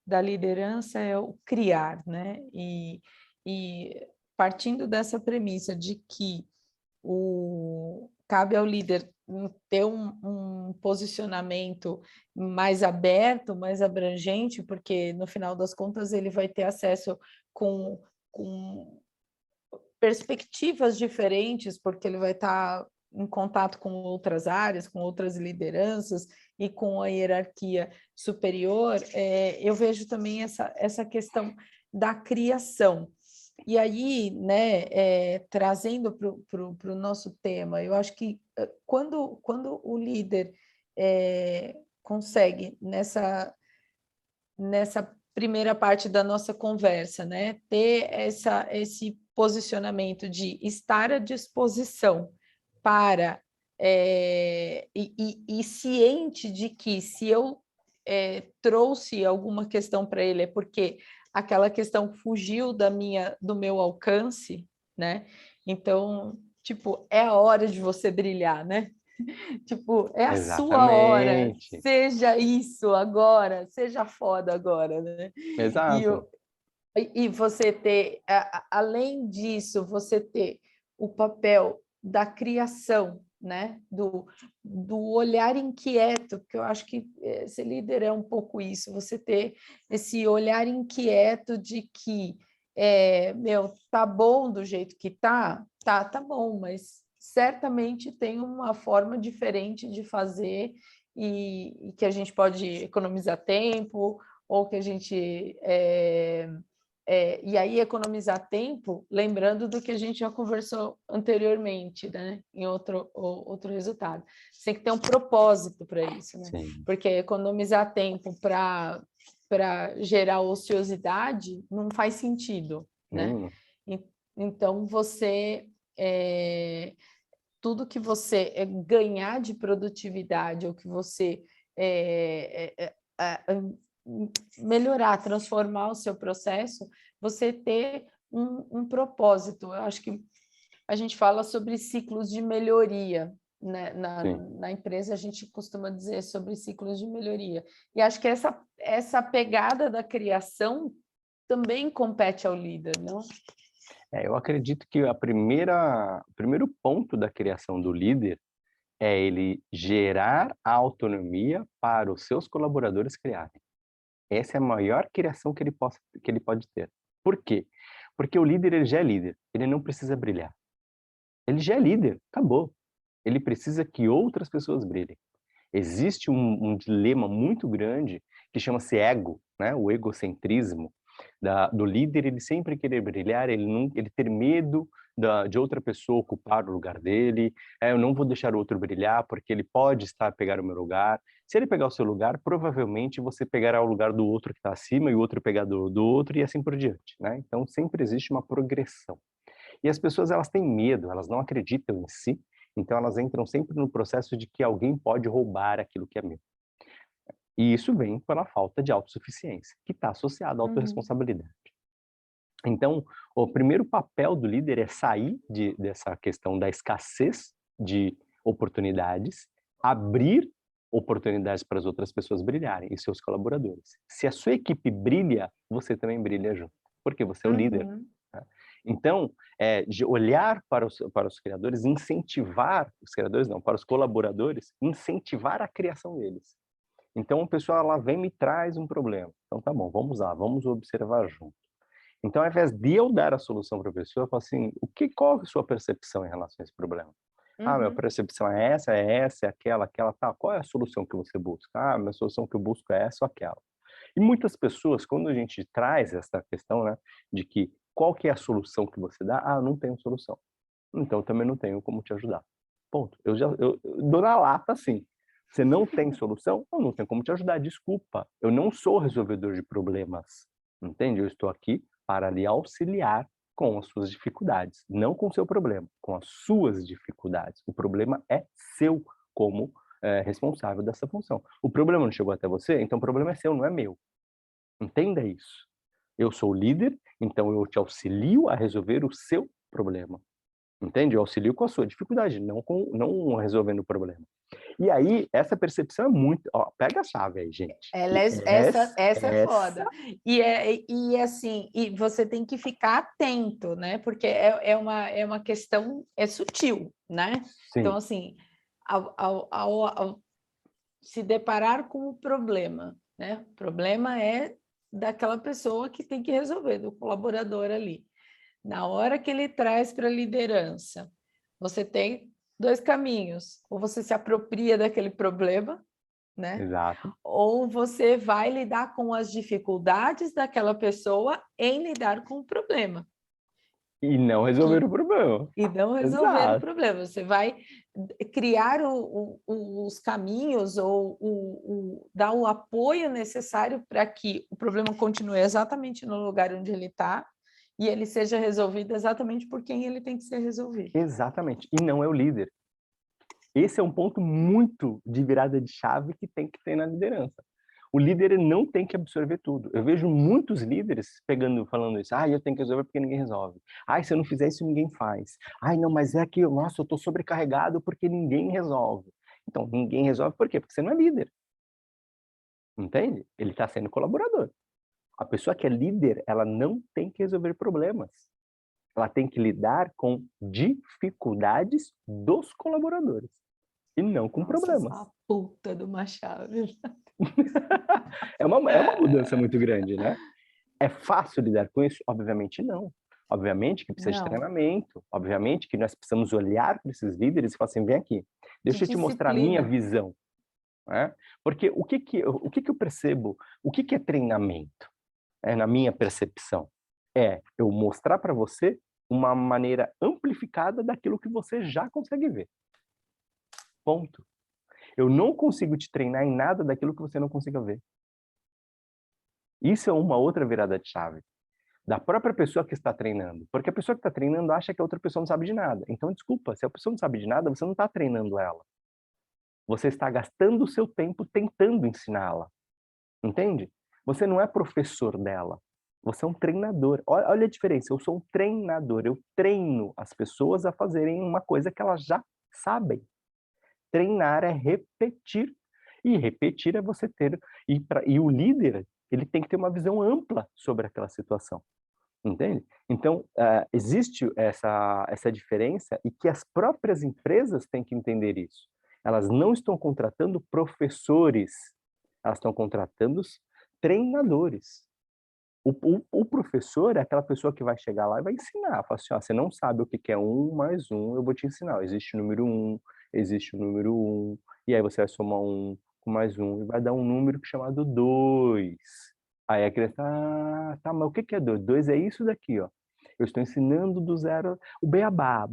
da liderança é o criar, né? E partindo dessa premissa de que cabe ao líder ter um posicionamento mais aberto, mais abrangente, porque no final das contas ele vai ter acesso com perspectivas diferentes, porque ele vai estar em contato com outras áreas, com outras lideranças e com a hierarquia superior. Eu vejo também essa questão da criação. E aí, né, trazendo para o nosso tema, eu acho que quando o líder consegue nessa primeira parte da nossa conversa, né? Ter esse posicionamento de estar à disposição para e ciente de que se eu trouxe alguma questão para ele é porque aquela questão fugiu do meu alcance, né? Então, tipo, é a hora de você brilhar, né? Tipo, é a sua hora, Exatamente. seja isso agora, seja foda agora, né? Exato. E você ter, além disso, você ter o papel da criação, né? Do olhar inquieto, que eu acho que ser líder é um pouco isso, você ter esse olhar inquieto de que, tá bom do jeito que tá bom, mas certamente tem uma forma diferente de fazer e que a gente pode economizar tempo, ou que a gente... e aí economizar tempo, lembrando do que a gente já conversou anteriormente, né? Em outro resultado. Você tem que ter um propósito para isso, né? Sim. Porque economizar tempo para gerar ociosidade não faz sentido, né? Então, você... tudo que você ganhar de produtividade ou que você melhorar, transformar o seu processo, você ter um propósito. Eu acho que a gente fala sobre ciclos de melhoria, né? Na empresa, a gente costuma dizer sobre ciclos de melhoria. E acho que essa pegada da criação também compete ao líder, não? Eu acredito que o primeiro ponto da criação do líder é ele gerar a autonomia para os seus colaboradores criarem. Essa é a maior criação que ele pode ter. Por quê? Porque o líder ele já é líder, ele não precisa brilhar. Ele já é líder, acabou. Ele precisa que outras pessoas brilhem. Existe um dilema muito grande que chama-se ego, né? O egocentrismo do líder, ele sempre querer brilhar, ele ter medo de outra pessoa ocupar o lugar dele, eu não vou deixar o outro brilhar porque ele pode pegar o meu lugar. Se ele pegar o seu lugar, provavelmente você pegará o lugar do outro que está acima e o outro pegar do outro e assim por diante, né? Então sempre existe uma progressão. E as pessoas, elas têm medo, elas não acreditam em si, então elas entram sempre no processo de que alguém pode roubar aquilo que é meu. E isso vem pela falta de autossuficiência, que está associada à autorresponsabilidade. Então, o primeiro papel do líder é sair dessa questão da escassez de oportunidades, abrir oportunidades para as outras pessoas brilharem e seus colaboradores. Se a sua equipe brilha, você também brilha junto, porque você é o líder. Né? Então, olhar para os criadores, incentivar os criadores, não, para os colaboradores, incentivar a criação deles. Então, a pessoa ela vem e me traz um problema. Então, tá bom, vamos lá, vamos observar junto. Então, ao invés de eu dar a solução para a pessoa, eu falo assim, qual é a sua percepção em relação a esse problema? Minha percepção é essa, é aquela, tá. Qual é a solução que você busca? Minha solução que eu busco é essa ou aquela. E muitas pessoas, quando a gente traz essa questão, né, de que qual que é a solução que você dá? Eu não tenho solução. Então, eu também não tenho como te ajudar. Ponto. Eu dou na lata, assim. Você não tem solução? Eu não tenho como te ajudar, desculpa. Eu não sou resolvedor de problemas, entende? Eu estou aqui para lhe auxiliar com as suas dificuldades, não com o seu problema, com as suas dificuldades. O problema é seu como responsável dessa função. O problema não chegou até você, então o problema é seu, não é meu. Entenda isso. Eu sou o líder, então eu te auxilio a resolver o seu problema. Entende? Eu auxilio com a sua dificuldade, não resolvendo o problema. E aí, essa percepção é muito... pega a chave aí, gente. Essa é foda. E assim, e você tem que ficar atento, né? Porque é uma questão, é sutil, né? Sim. Então, assim, ao se deparar com o problema, né? O problema é daquela pessoa que tem que resolver, do colaborador ali. Na hora que ele traz para a liderança, você tem dois caminhos. Ou você se apropria daquele problema, né? Exato. Ou você vai lidar com as dificuldades daquela pessoa em lidar com o problema. E não resolver o problema. E não resolver o Exato. problema. Você vai criar os caminhos ou dar o apoio necessário para que o problema continue exatamente no lugar onde ele está e ele seja resolvido exatamente por quem ele tem que ser resolvido. Exatamente. E não é o líder. Esse é um ponto muito de virada de chave que tem que ter na liderança. O líder ele não tem que absorver tudo. Eu vejo muitos líderes falando isso. Eu tenho que resolver porque ninguém resolve. Se eu não fizer isso, ninguém faz. Não, mas é que, nossa, eu estou sobrecarregado porque ninguém resolve. Então, ninguém resolve por quê? Porque você não é líder. Entende? Ele está sendo colaborador. A pessoa que é líder, ela não tem que resolver problemas. Ela tem que lidar com dificuldades dos colaboradores e não com problemas. Essa puta de uma chave. É uma mudança muito grande, né? É fácil lidar com isso? Obviamente não. Obviamente que precisa de treinamento. Obviamente que nós precisamos olhar para esses líderes e falar assim, vem aqui, deixa eu te mostrar a minha visão. Né? Porque o que eu percebo, o que é treinamento? Na minha percepção, eu mostrar para você uma maneira amplificada daquilo que você já consegue ver. Ponto. Eu não consigo te treinar em nada daquilo que você não consiga ver. Isso é uma outra virada de chave. Da própria pessoa que está treinando. Porque a pessoa que está treinando acha que a outra pessoa não sabe de nada. Então, desculpa, se a pessoa não sabe de nada, você não está treinando ela. Você está gastando o seu tempo tentando ensiná-la. Entende? Você não é professor dela. Você é um treinador. Olha a diferença. Eu sou um treinador. Eu treino as pessoas a fazerem uma coisa que elas já sabem. Treinar é repetir. E repetir é você ter... E o líder, ele tem que ter uma visão ampla sobre aquela situação. Entende? Então, existe essa diferença e que as próprias empresas têm que entender isso. Elas não estão contratando professores, elas estão contratando treinadores. O professor é aquela pessoa que vai chegar lá e vai ensinar. Fala assim, você não sabe o que é 1 mais 1, eu vou te ensinar. Existe o número 1, existe o número 1, e aí você vai somar 1 com mais 1 e vai dar um número chamado 2. Aí a criança, tá, mas o que é 2? 2 é isso daqui, ó. Eu estou ensinando do zero, o beabá,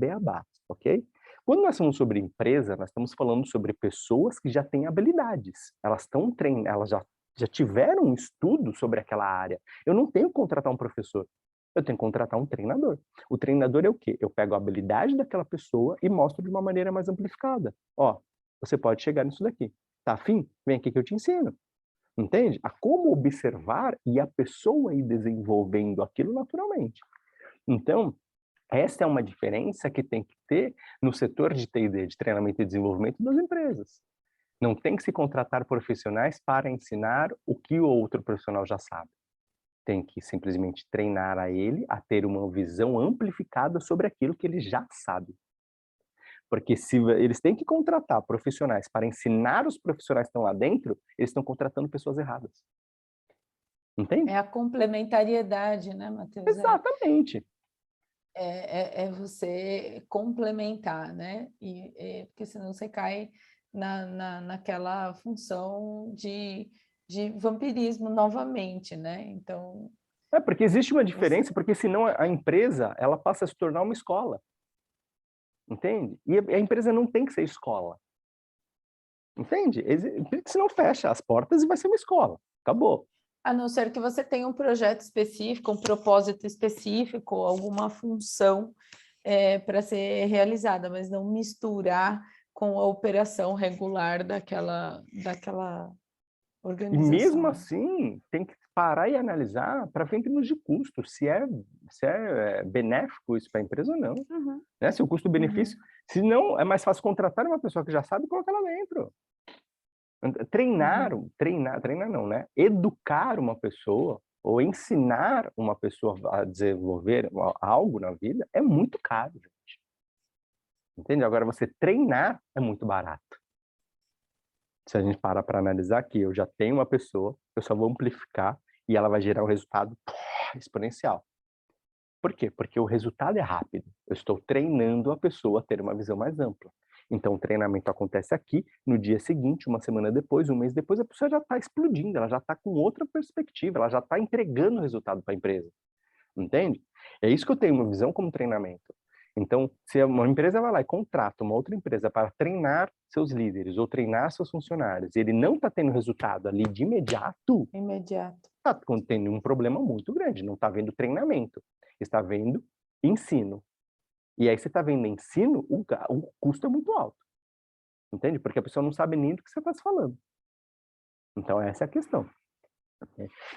ok? Quando nós falamos sobre empresa, nós estamos falando sobre pessoas que já têm habilidades. Elas estão elas já tiveram um estudo sobre aquela área. Eu não tenho que contratar um professor. Eu tenho que contratar um treinador. O treinador é o quê? Eu pego a habilidade daquela pessoa e mostro de uma maneira mais amplificada. Você pode chegar nisso daqui. Tá afim? Vem aqui que eu te ensino. Entende? A como observar e a pessoa ir desenvolvendo aquilo naturalmente. Então, essa é uma diferença que tem que ter no setor de T&D, de treinamento e desenvolvimento das empresas. Não tem que se contratar profissionais para ensinar o que o outro profissional já sabe. Tem que simplesmente treinar a ele a ter uma visão amplificada sobre aquilo que ele já sabe. Porque se eles têm que contratar profissionais para ensinar os profissionais que estão lá dentro, eles estão contratando pessoas erradas. Entende? É a complementariedade, né, Matheus? Exatamente. É você complementar, né? Porque senão você cai naquela função de vampirismo novamente, né? Então... Porque existe uma diferença, porque senão a empresa ela passa a se tornar uma escola. Entende? E a empresa não tem que ser escola. Entende? Senão fecha as portas e vai ser uma escola. Acabou. A não ser que você tenha um projeto específico, um propósito específico, alguma função para ser realizada, mas não misturar com a operação regular daquela organização. E mesmo assim, tem que parar e analisar para ver em termos de custo, se é benéfico isso para a empresa ou não. Uhum. Né? Se o custo-benefício... Se não, é mais fácil contratar uma pessoa que já sabe e colocar lá dentro. Treinar não, né? Educar uma pessoa ou ensinar uma pessoa a desenvolver algo na vida é muito caro, gente. Entende? Agora, você treinar é muito barato. Se a gente parar para analisar aqui, eu já tenho uma pessoa, eu só vou amplificar e ela vai gerar um resultado exponencial. Por quê? Porque o resultado é rápido. Eu estou treinando a pessoa a ter uma visão mais ampla. Então, o treinamento acontece aqui, no dia seguinte, uma semana depois, um mês depois, a pessoa já está explodindo, ela já está com outra perspectiva, ela já está entregando o resultado para a empresa. Entende? É isso que eu tenho uma visão como treinamento. Então, se uma empresa vai lá e contrata uma outra empresa para treinar seus líderes ou treinar seus funcionários, e ele não está tendo resultado ali de imediato, Imediato. está tendo um problema muito grande. Não está vendo treinamento, está vendo ensino. E aí você está vendo ensino, o custo é muito alto. Entende? Porque a pessoa não sabe nem do que você está falando. Então, essa é a questão.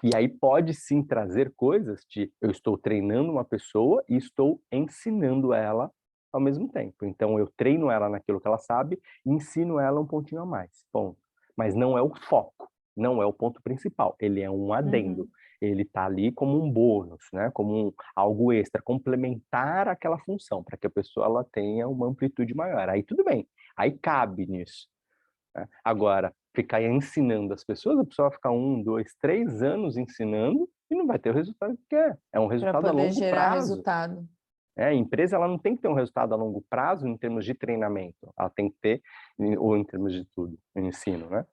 E aí pode sim trazer coisas de eu estou treinando uma pessoa e estou ensinando ela ao mesmo tempo. Então eu treino ela naquilo que ela sabe e ensino ela um pontinho a mais. Ponto. Mas não é o foco, não é o ponto principal. Ele é um adendo. Ele está ali como um bônus, né? Como algo extra, complementar aquela função, para que a pessoa ela tenha uma amplitude maior. Aí tudo bem, aí cabe nisso. Né? Agora, ficar ensinando as pessoas, a pessoa vai ficar 1, 2, 3 anos ensinando e não vai ter o resultado que quer. É um Para resultado a poder longo gerar prazo. resultado. A empresa ela não tem que ter um resultado a longo prazo em termos de treinamento. Ela tem que ter, ou em termos de tudo, ensino, né?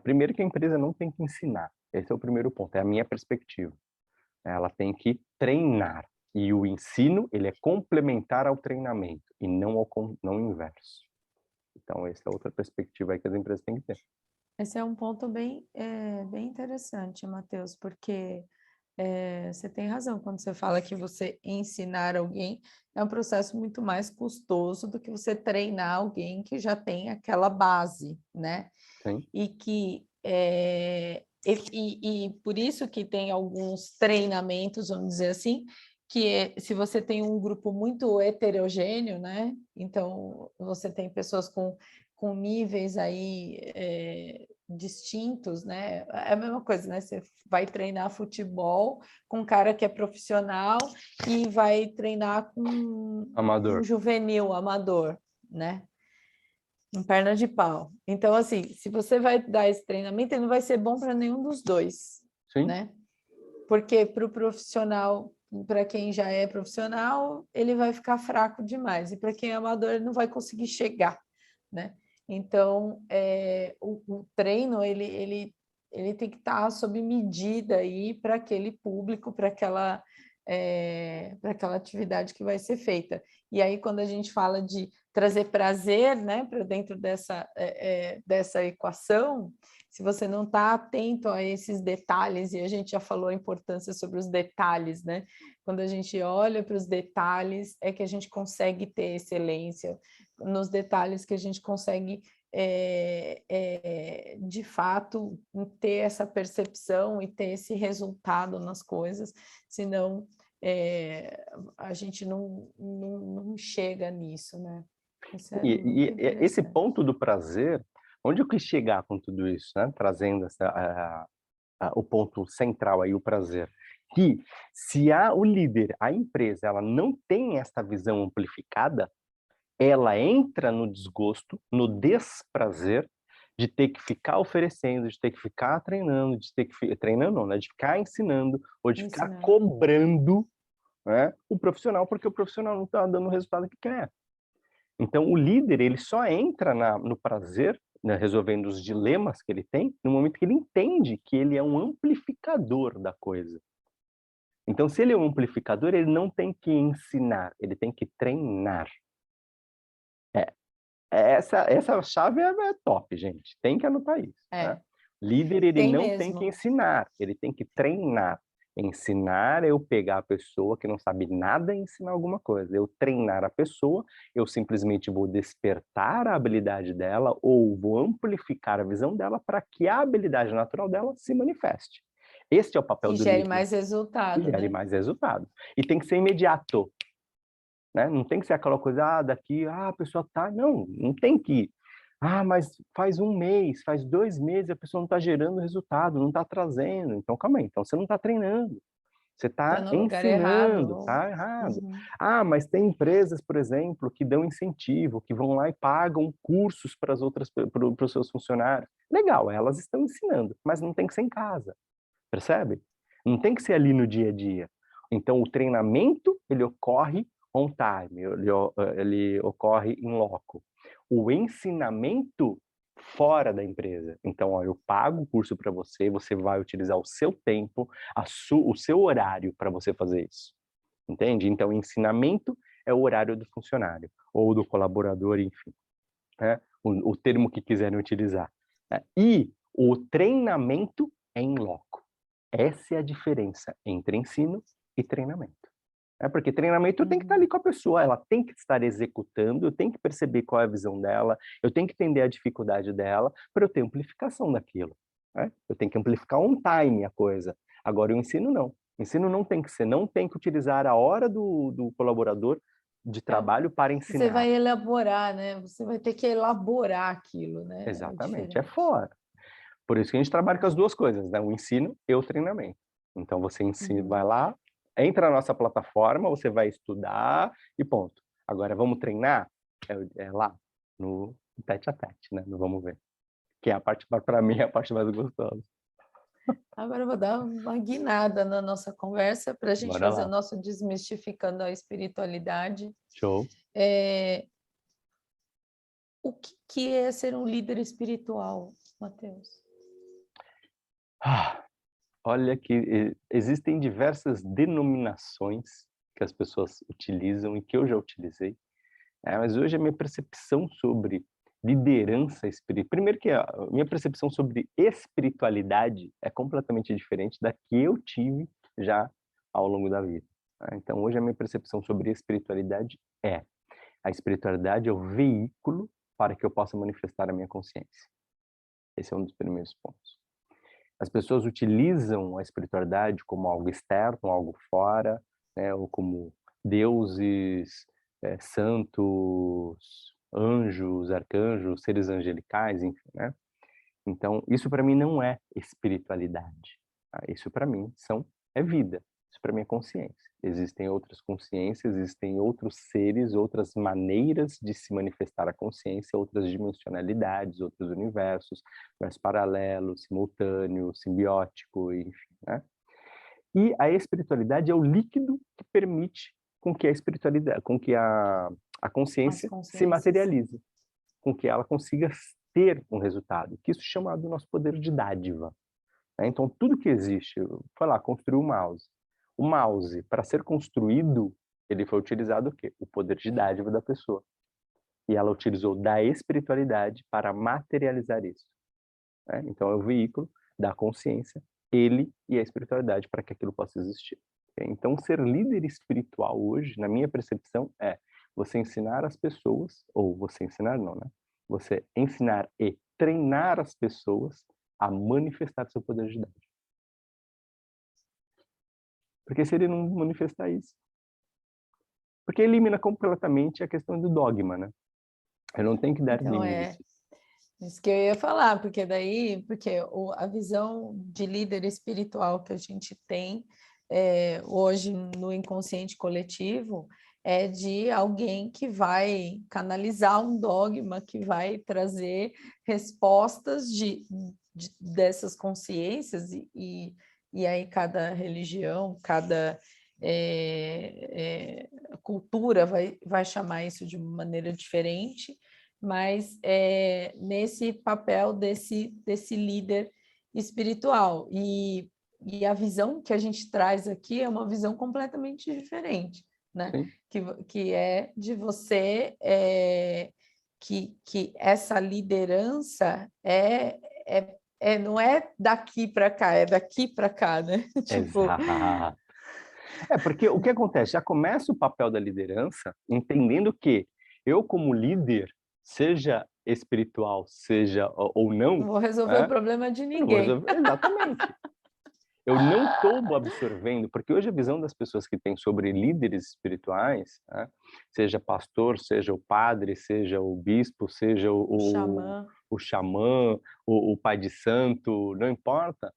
Primeiro que a empresa não tem que ensinar. Esse é o primeiro ponto, é a minha perspectiva. Ela tem que treinar. E o ensino, ele é complementar ao treinamento e não o inverso. Então, essa é outra perspectiva aí que as empresas têm que ter. Esse é um ponto bem interessante, Matheus, porque você tem razão quando você fala que você ensinar alguém é um processo muito mais custoso do que você treinar alguém que já tem aquela base, né? Sim. E que e por isso que tem alguns treinamentos, vamos dizer assim, que se você tem um grupo muito heterogêneo, né? Então você tem pessoas com níveis aí distintos, né? É a mesma coisa, né? Você vai treinar futebol com um cara que é profissional e vai treinar com um juvenil amador, né? Um perna de pau. Então, assim, se você vai dar esse treinamento, ele não vai ser bom para nenhum dos dois, Sim. né? Porque para o profissional, para quem já é profissional, ele vai ficar fraco demais. E para quem é amador, ele não vai conseguir chegar, né? Então, o treino, ele tem que estar sob medida aí para aquele público, para aquela atividade que vai ser feita. E aí, quando a gente fala de trazer prazer, né, para dentro dessa equação, se você não está atento a esses detalhes, e a gente já falou a importância sobre os detalhes, né? Quando a gente olha para os detalhes, é que a gente consegue ter excelência, nos detalhes que a gente consegue, de fato, ter essa percepção e ter esse resultado nas coisas, senão a gente não chega nisso, né? Isso é muito Esse interessante. ponto do prazer, onde eu quis chegar com tudo isso, né? Trazendo o ponto central aí, o prazer. Que se o líder, a empresa, ela não tem essa visão amplificada, ela entra no desgosto, no desprazer de ter que ficar oferecendo, de ter que ficar treinando, de ter que treinando, não, né? De ficar ensinando ou de ficar cobrando, né? O profissional, porque o profissional não está dando o resultado que quer. Então, o líder, ele só entra no prazer, né, resolvendo os dilemas que ele tem, no momento que ele entende que ele é um amplificador da coisa. Então, se ele é um amplificador, ele não tem que ensinar, ele tem que treinar. Essa chave é top, gente. Tem que anotar isso. Né? Líder, ele não tem que ensinar, ele tem que treinar. Ensinar é eu pegar a pessoa que não sabe nada e ensinar alguma coisa. Eu treinar a pessoa, eu simplesmente vou despertar a habilidade dela ou vou amplificar a visão dela para que a habilidade natural dela se manifeste. Este é o papel do líder. E gere mais resultado. E gere mais resultado. E tem que ser imediato. Né? Não tem que ser aquela coisa, daqui, a pessoa tá... Não tem que... mas faz 1 mês, faz 2 meses, a pessoa não está gerando resultado, não está trazendo. Então, calma aí. Então, você não está treinando. Você está ensinando, está errado. Mas tem empresas, por exemplo, que dão incentivo, que vão lá e pagam cursos para os seus funcionários. Legal, elas estão ensinando, mas não tem que ser em casa, percebe? Não tem que ser ali no dia a dia. Então, o treinamento, ele ocorre on time, ele ocorre in loco. O ensinamento fora da empresa. Então, eu pago o curso para você, você vai utilizar o seu tempo, o seu horário para você fazer isso. entende? Então, ensinamento é o horário do funcionário, ou do colaborador, enfim, né? O termo que quiserem utilizar. Né? E o treinamento é em loco. Essa é a diferença entre ensino e treinamento. Porque treinamento eu tenho que estar ali com a pessoa, ela tem que estar executando, eu tenho que perceber qual é a visão dela, eu tenho que entender a dificuldade dela para eu ter amplificação daquilo. Né? Eu tenho que amplificar on time a coisa. Agora, o ensino não. O ensino não tem que ser, não tem que utilizar a hora do colaborador de trabalho para ensinar. Você vai elaborar, né? Você vai ter que elaborar aquilo, né? Exatamente, é fora. Por isso que a gente trabalha com as duas coisas, né? O ensino e o treinamento. Então, você ensina, vai lá, entra na nossa plataforma, você vai estudar e ponto. Agora, vamos treinar? É lá, no tete a tete, né? No vamos ver. Que é a parte, para mim, é a parte mais gostosa. Agora eu vou dar uma guinada na nossa conversa para a gente Bora fazer lá. o nosso desmistificando a espiritualidade. Show. O que é ser um líder espiritual, Matheus? Olha que existem diversas denominações que as pessoas utilizam e que eu já utilizei. Mas hoje a minha percepção sobre liderança espiritual... Primeiro que a minha percepção sobre espiritualidade é completamente diferente da que eu tive já ao longo da vida. Então, hoje a minha percepção sobre espiritualidade é: a espiritualidade é o veículo para que eu possa manifestar a minha consciência. Esse é um dos primeiros pontos. As pessoas utilizam a espiritualidade como algo externo, algo fora, né? Ou como deuses, santos, anjos, arcanjos, seres angelicais, enfim, né? Então, isso para mim não é espiritualidade. Tá? Isso para mim é vida. Isso para mim é consciência. Existem outras consciências, existem outros seres, outras maneiras de se manifestar a consciência, outras dimensionalidades, outros universos, universo paralelo, simultâneo, simbiótico, enfim, né? E a espiritualidade é o líquido que permite com que a espiritualidade, com que a consciência se materialize, com que ela consiga ter um resultado, que isso é chamado do nosso poder de dádiva. Né? Então, tudo que existe, foi lá, construir um mouse. O mouse, para ser construído, ele foi utilizado o quê? O poder de dádiva da pessoa. E ela utilizou da espiritualidade para materializar isso. Né? Então, é o veículo da consciência, ele e a espiritualidade para que aquilo possa existir. Então, ser líder espiritual hoje, na minha percepção, é você ensinar as pessoas, ou você ensinar não, né? Você ensinar e treinar as pessoas a manifestar seu poder de dádiva. Porque se ele não manifestar isso? Porque elimina completamente a questão do dogma, né? Eu não tenho que dar limites. Isso que eu ia falar, porque a visão de líder espiritual que a gente tem hoje no inconsciente coletivo é de alguém que vai canalizar um dogma, que vai trazer respostas dessas consciências, e aí cada religião, cada cultura vai chamar isso de uma maneira diferente, mas nesse papel desse líder espiritual. E a visão que a gente traz aqui é uma visão completamente diferente, né? Que é de você que essa liderança não é daqui para cá, é daqui para cá, né? Exato. Porque o que acontece? Já começa o papel da liderança entendendo que eu, como líder, seja espiritual, seja ou não... Não vou resolver o problema de ninguém. Exatamente. Eu não estou absorvendo, porque hoje a visão das pessoas que têm sobre líderes espirituais, né, seja pastor, seja o padre, seja o bispo, seja o xamã, o pai de santo, não importa,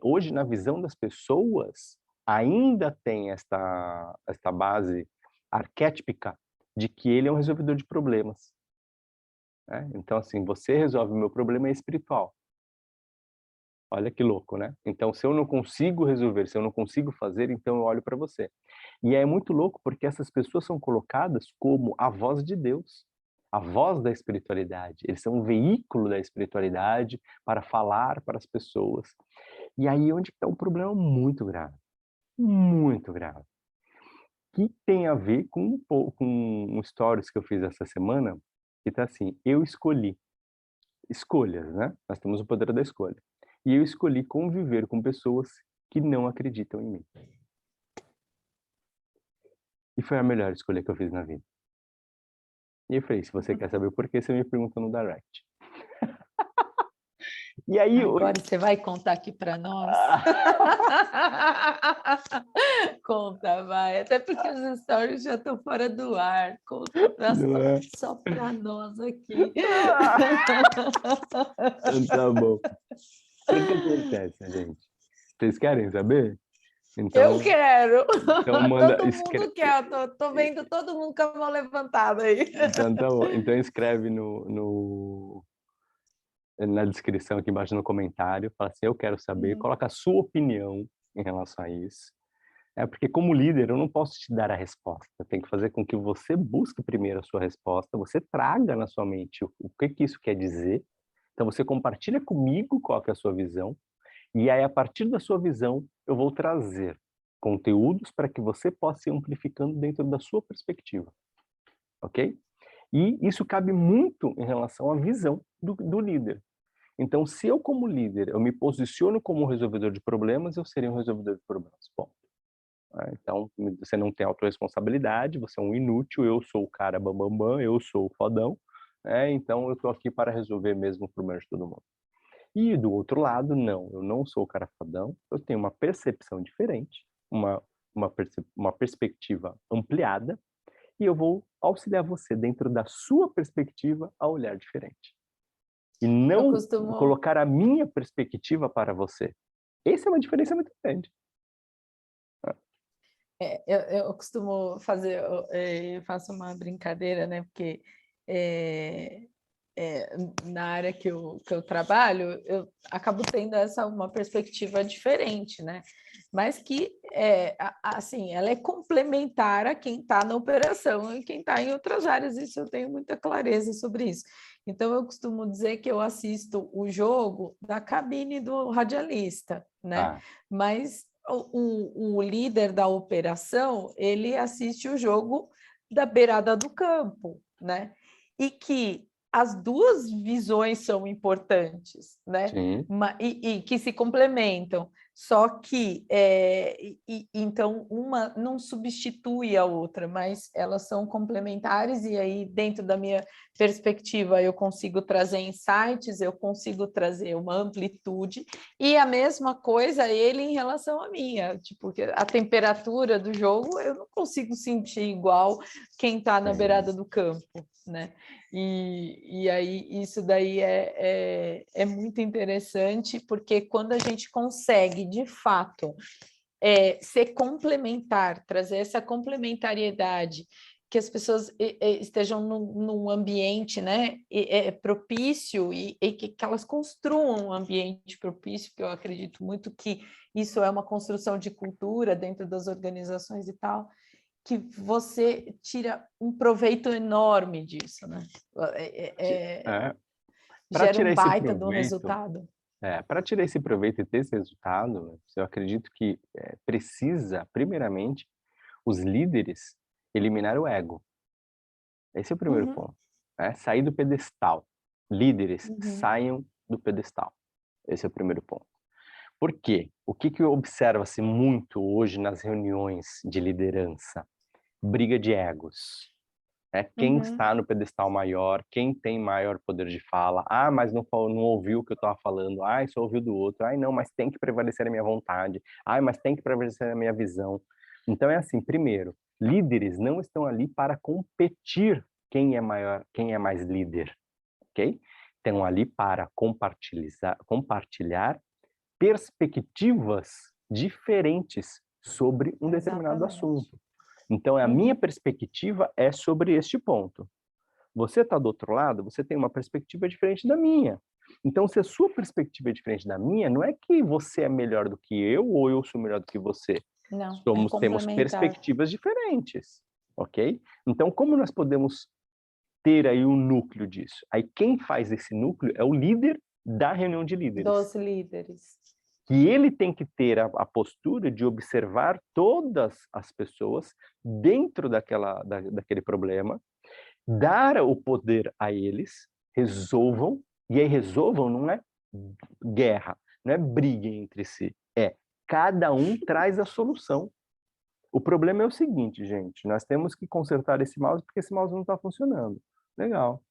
hoje na visão das pessoas ainda tem esta base arquétipica de que ele é um resolvedor de problemas. Né? Então, assim, você resolve o meu problema espiritual. Olha que louco, né? Então, se eu não consigo resolver, se eu não consigo fazer, então eu olho para você. E é muito louco porque essas pessoas são colocadas como a voz de Deus, a voz da espiritualidade. Eles são um veículo da espiritualidade para falar para as pessoas. E aí onde está um problema muito grave. Muito grave. que tem a ver com um stories que eu fiz essa semana, que tá assim, eu escolhi. Escolhas, né? Nós temos o poder da escolha. E eu escolhi conviver com pessoas que não acreditam em mim. E foi a melhor escolha que eu fiz na vida. E eu falei, se você quer saber por que, você me pergunta no direct. E aí... Agora você vai contar aqui para nós? Conta, vai. Até porque os stories já estão fora do ar. Conta só para nós aqui. Tá bom. O que acontece, gente? Vocês querem saber? Então, eu quero. Então manda, todo mundo quer. Tô vendo todo mundo com a mão levantada aí. Então tá bom. Então escreve na descrição aqui embaixo no comentário. Fala assim, eu quero saber. Coloca a sua opinião em relação a isso. Porque como líder eu não posso te dar a resposta. Eu tenho que fazer com que você busque primeiro a sua resposta. Você traga na sua mente o que isso quer dizer. Então você compartilha comigo qual que é a sua visão. E aí, a partir da sua visão, eu vou trazer conteúdos para que você possa ir amplificando dentro da sua perspectiva. Ok? E isso cabe muito em relação à visão do líder. Então, se eu, como líder, eu me posiciono como um resolvedor de problemas, eu seria um resolvedor de problemas. Bom, então, você não tem autorresponsabilidade, você é um inútil, eu sou o cara bambambam, eu sou o fodão, então eu estou aqui para resolver mesmo o problema de todo mundo. E do outro lado, não, eu não sou o cara fodão, eu tenho uma percepção diferente, uma perspectiva ampliada, e eu vou auxiliar você dentro da sua perspectiva a olhar diferente. E não colocar a minha perspectiva para você. Essa é uma diferença muito grande. Eu costumo fazer, eu faço uma brincadeira, né? Porque na área que eu trabalho, eu acabo tendo uma perspectiva diferente, né? Mas que, assim, ela é complementar a quem está na operação e quem está em outras áreas, isso eu tenho muita clareza sobre isso. Então, eu costumo dizer que eu assisto o jogo da cabine do radialista, né? Mas o líder da operação, ele assiste o jogo da beirada do campo, né? E que as duas visões são importantes, né? E que se complementam. Só que, então, uma não substitui a outra, mas elas são complementares, e aí, dentro da minha perspectiva, eu consigo trazer insights, eu consigo trazer uma amplitude, e a mesma coisa ele em relação à minha, tipo, a temperatura do jogo eu não consigo sentir igual quem está na beirada do campo, né? E aí isso daí é muito interessante, porque quando a gente consegue, de fato, ser complementar, trazer essa complementariedade, que as pessoas estejam num ambiente, né, propício e que elas construam um ambiente propício, que eu acredito muito que isso é uma construção de cultura dentro das organizações e tal, que você tira um proveito enorme disso, né? Gera um baita do resultado. Para tirar esse proveito e ter esse resultado, eu acredito que precisa, primeiramente, os líderes eliminar o ego. Esse é o primeiro ponto. Sair do pedestal. Líderes, saiam do pedestal. Esse é o primeiro ponto. Por quê? O que observa-se muito hoje nas reuniões de liderança? Briga de egos. Quem está no pedestal maior, quem tem maior poder de fala. Mas não ouviu o que eu estava falando. Só ouviu do outro. Não, mas tem que prevalecer a minha vontade. Mas tem que prevalecer a minha visão. Então é assim, primeiro, líderes não estão ali para competir quem é maior, quem é mais líder, ok? Estão ali para compartilhar perspectivas diferentes sobre um determinado assunto. Então, a minha perspectiva é sobre este ponto. Você está do outro lado, você tem uma perspectiva diferente da minha. Então, se a sua perspectiva é diferente da minha, não é que você é melhor do que eu ou eu sou melhor do que você. Não, temos perspectivas diferentes, ok? Então, como nós podemos ter aí um núcleo disso? Aí quem faz esse núcleo é o líder da reunião de líderes. Dos líderes. que ele tem que ter a postura de observar todas as pessoas dentro daquele problema, dar o poder a eles, resolvam, e aí resolvam não é guerra, não é briga entre si, é cada um traz a solução. O problema é o seguinte, gente, nós temos que consertar esse mouse porque esse mouse não está funcionando. Legal.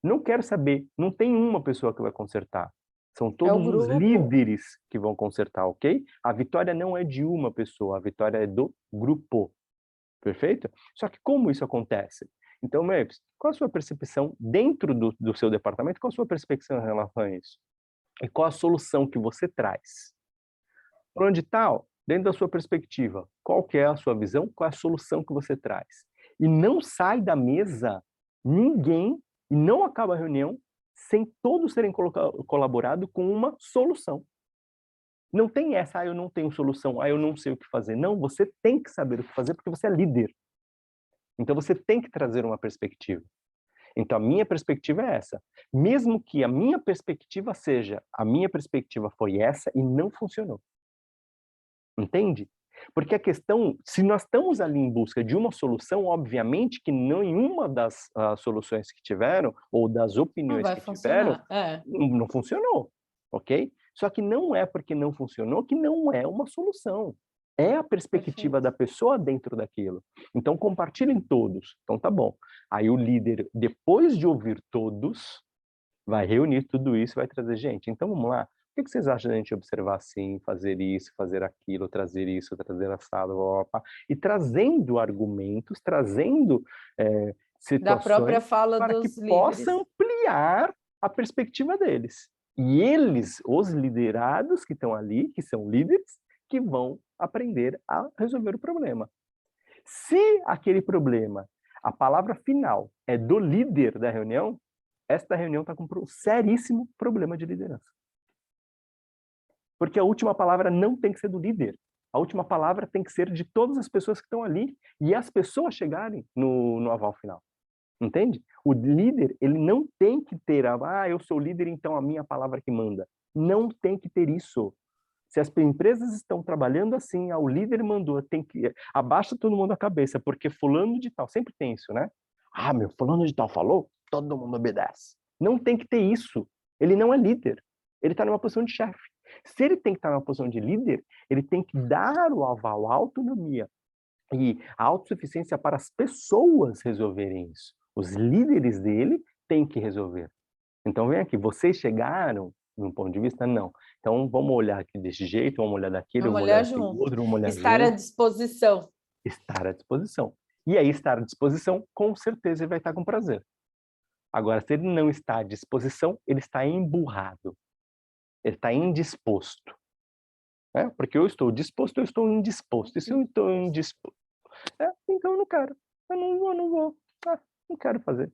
Não quero saber, não tem uma pessoa que vai consertar. São É o todos os grupo. líderes que vão consertar, ok? A vitória não é de uma pessoa, a vitória é do grupo. Perfeito? Só que como isso acontece? Então, Mavis, qual a sua percepção dentro do seu departamento? Qual a sua percepção em relação a isso? E qual a solução que você traz? Por onde tal? Dentro da sua perspectiva, qual que é a sua visão? Qual é a solução que você traz? E não sai da mesa ninguém, e não acaba a reunião, sem todos terem colaborado com uma solução. Não tem essa, eu não tenho solução, eu não sei o que fazer. Não, você tem que saber o que fazer porque você é líder. Então você tem que trazer uma perspectiva. Então a minha perspectiva é essa. Mesmo que a minha perspectiva seja, a minha perspectiva foi essa e não funcionou. Entende? Porque a questão, se nós estamos ali em busca de uma solução, obviamente que nenhuma das soluções que tiveram, ou das Não opiniões vai que tiveram, funcionar. É, não funcionou, ok? Só que não é porque não funcionou que não é uma solução. É a perspectiva perfeito. da pessoa dentro daquilo. Então, compartilhem todos. Então, tá bom. Aí o líder, depois de ouvir todos, vai reunir tudo isso e vai trazer, gente, então vamos lá. O que vocês acham da gente observar assim, fazer isso, fazer aquilo, trazer isso, trazer assado, blá, blá, blá, e trazendo argumentos, trazendo Da própria situações fala para que dos possa líderes. ampliar a perspectiva deles. E eles, os liderados que estão ali, que são líderes, que vão aprender a resolver o problema. Se aquele problema, a palavra final é do líder da reunião, esta reunião está com um seríssimo problema de liderança. Porque a última palavra não tem que ser do líder. A última palavra tem que ser de todas as pessoas que estão ali e as pessoas chegarem no aval final. Entende? O líder, ele não tem que ter eu sou líder, então a minha palavra que manda. Não tem que ter isso. Se as empresas estão trabalhando assim, o líder mandou, tem que abaixa todo mundo a cabeça, porque fulano de tal, sempre tem isso, né? Meu fulano de tal falou, todo mundo obedece. Não tem que ter isso. Ele não é líder. Ele está numa posição de chefe. Se ele tem que estar numa posição de líder, ele tem que dar o aval, a autonomia e a autossuficiência para as pessoas resolverem isso. Os líderes dele têm que resolver. Então, vem aqui, vocês chegaram num ponto de vista? Não. Então, vamos olhar aqui desse jeito, vamos olhar daquele, Vamos vamos olhar olhar daquele junto. outro, vamos olhar Estar à junto. disposição. Estar à disposição. E aí, estar à disposição, com certeza ele vai estar com prazer. Agora, se ele não está à disposição, ele está emburrado. Ele está indisposto. Né? Porque eu estou disposto, eu estou indisposto. E se eu estou indisposto? Então eu não quero. Eu não vou. Não quero fazer.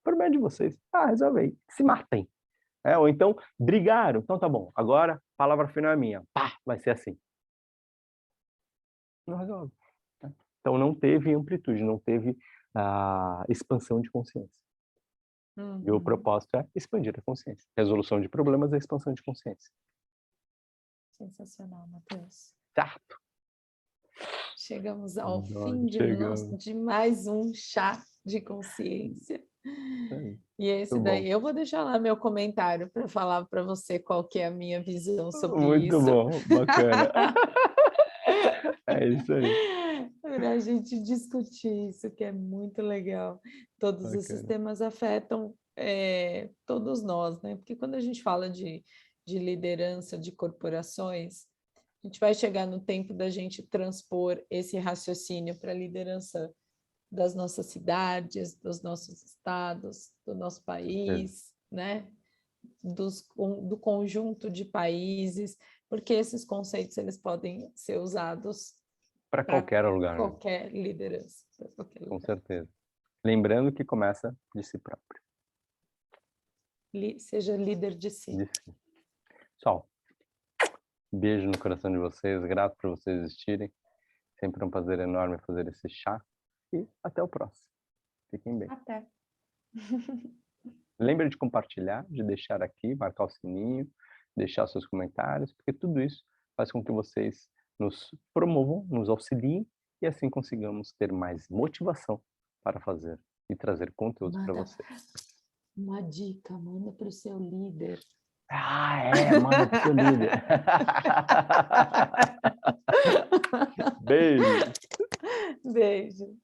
Problema de vocês. Resolve aí. Se matem. Ou então, brigaram. Então tá bom. Agora, a palavra final é minha. Vai ser assim. Não resolve. Então não teve amplitude, não teve expansão de consciência. E o propósito é expandir a consciência. Resolução de problemas é expansão de consciência. Sensacional, Matheus. Certo? Chegamos ao Nós fim chegamos. de mais um chá de consciência. E esse Muito daí bom. eu vou deixar lá meu comentário para falar para você qual que é a minha visão sobre Muito isso. bom, bacana. É isso aí. Para a gente discutir isso, que é muito legal. Todos esses Bacana. temas afetam todos nós, né? Porque quando a gente fala de liderança de corporações, a gente vai chegar no tempo da gente transpor esse raciocínio para a liderança das nossas cidades, dos nossos estados, do nosso país, né? Do conjunto de países, porque esses conceitos eles podem ser usados Para para qualquer lugar, né? qualquer liderança, para qualquer Com lugar. certeza. Lembrando que começa de si próprio. Seja líder de si. De si. Pessoal, beijo no coração de vocês, grato por vocês existirem. Sempre um prazer enorme fazer esse chá. E até o próximo. Fiquem bem. Até. Lembre de compartilhar, de deixar aqui, marcar o sininho, deixar seus comentários, porque tudo isso faz com que vocês nos promovam, nos auxiliem e assim consigamos ter mais motivação para fazer e trazer conteúdos para Manda vocês. uma dica, manda para o seu líder. Ah, é, manda pro seu líder. Beijo. Beijo.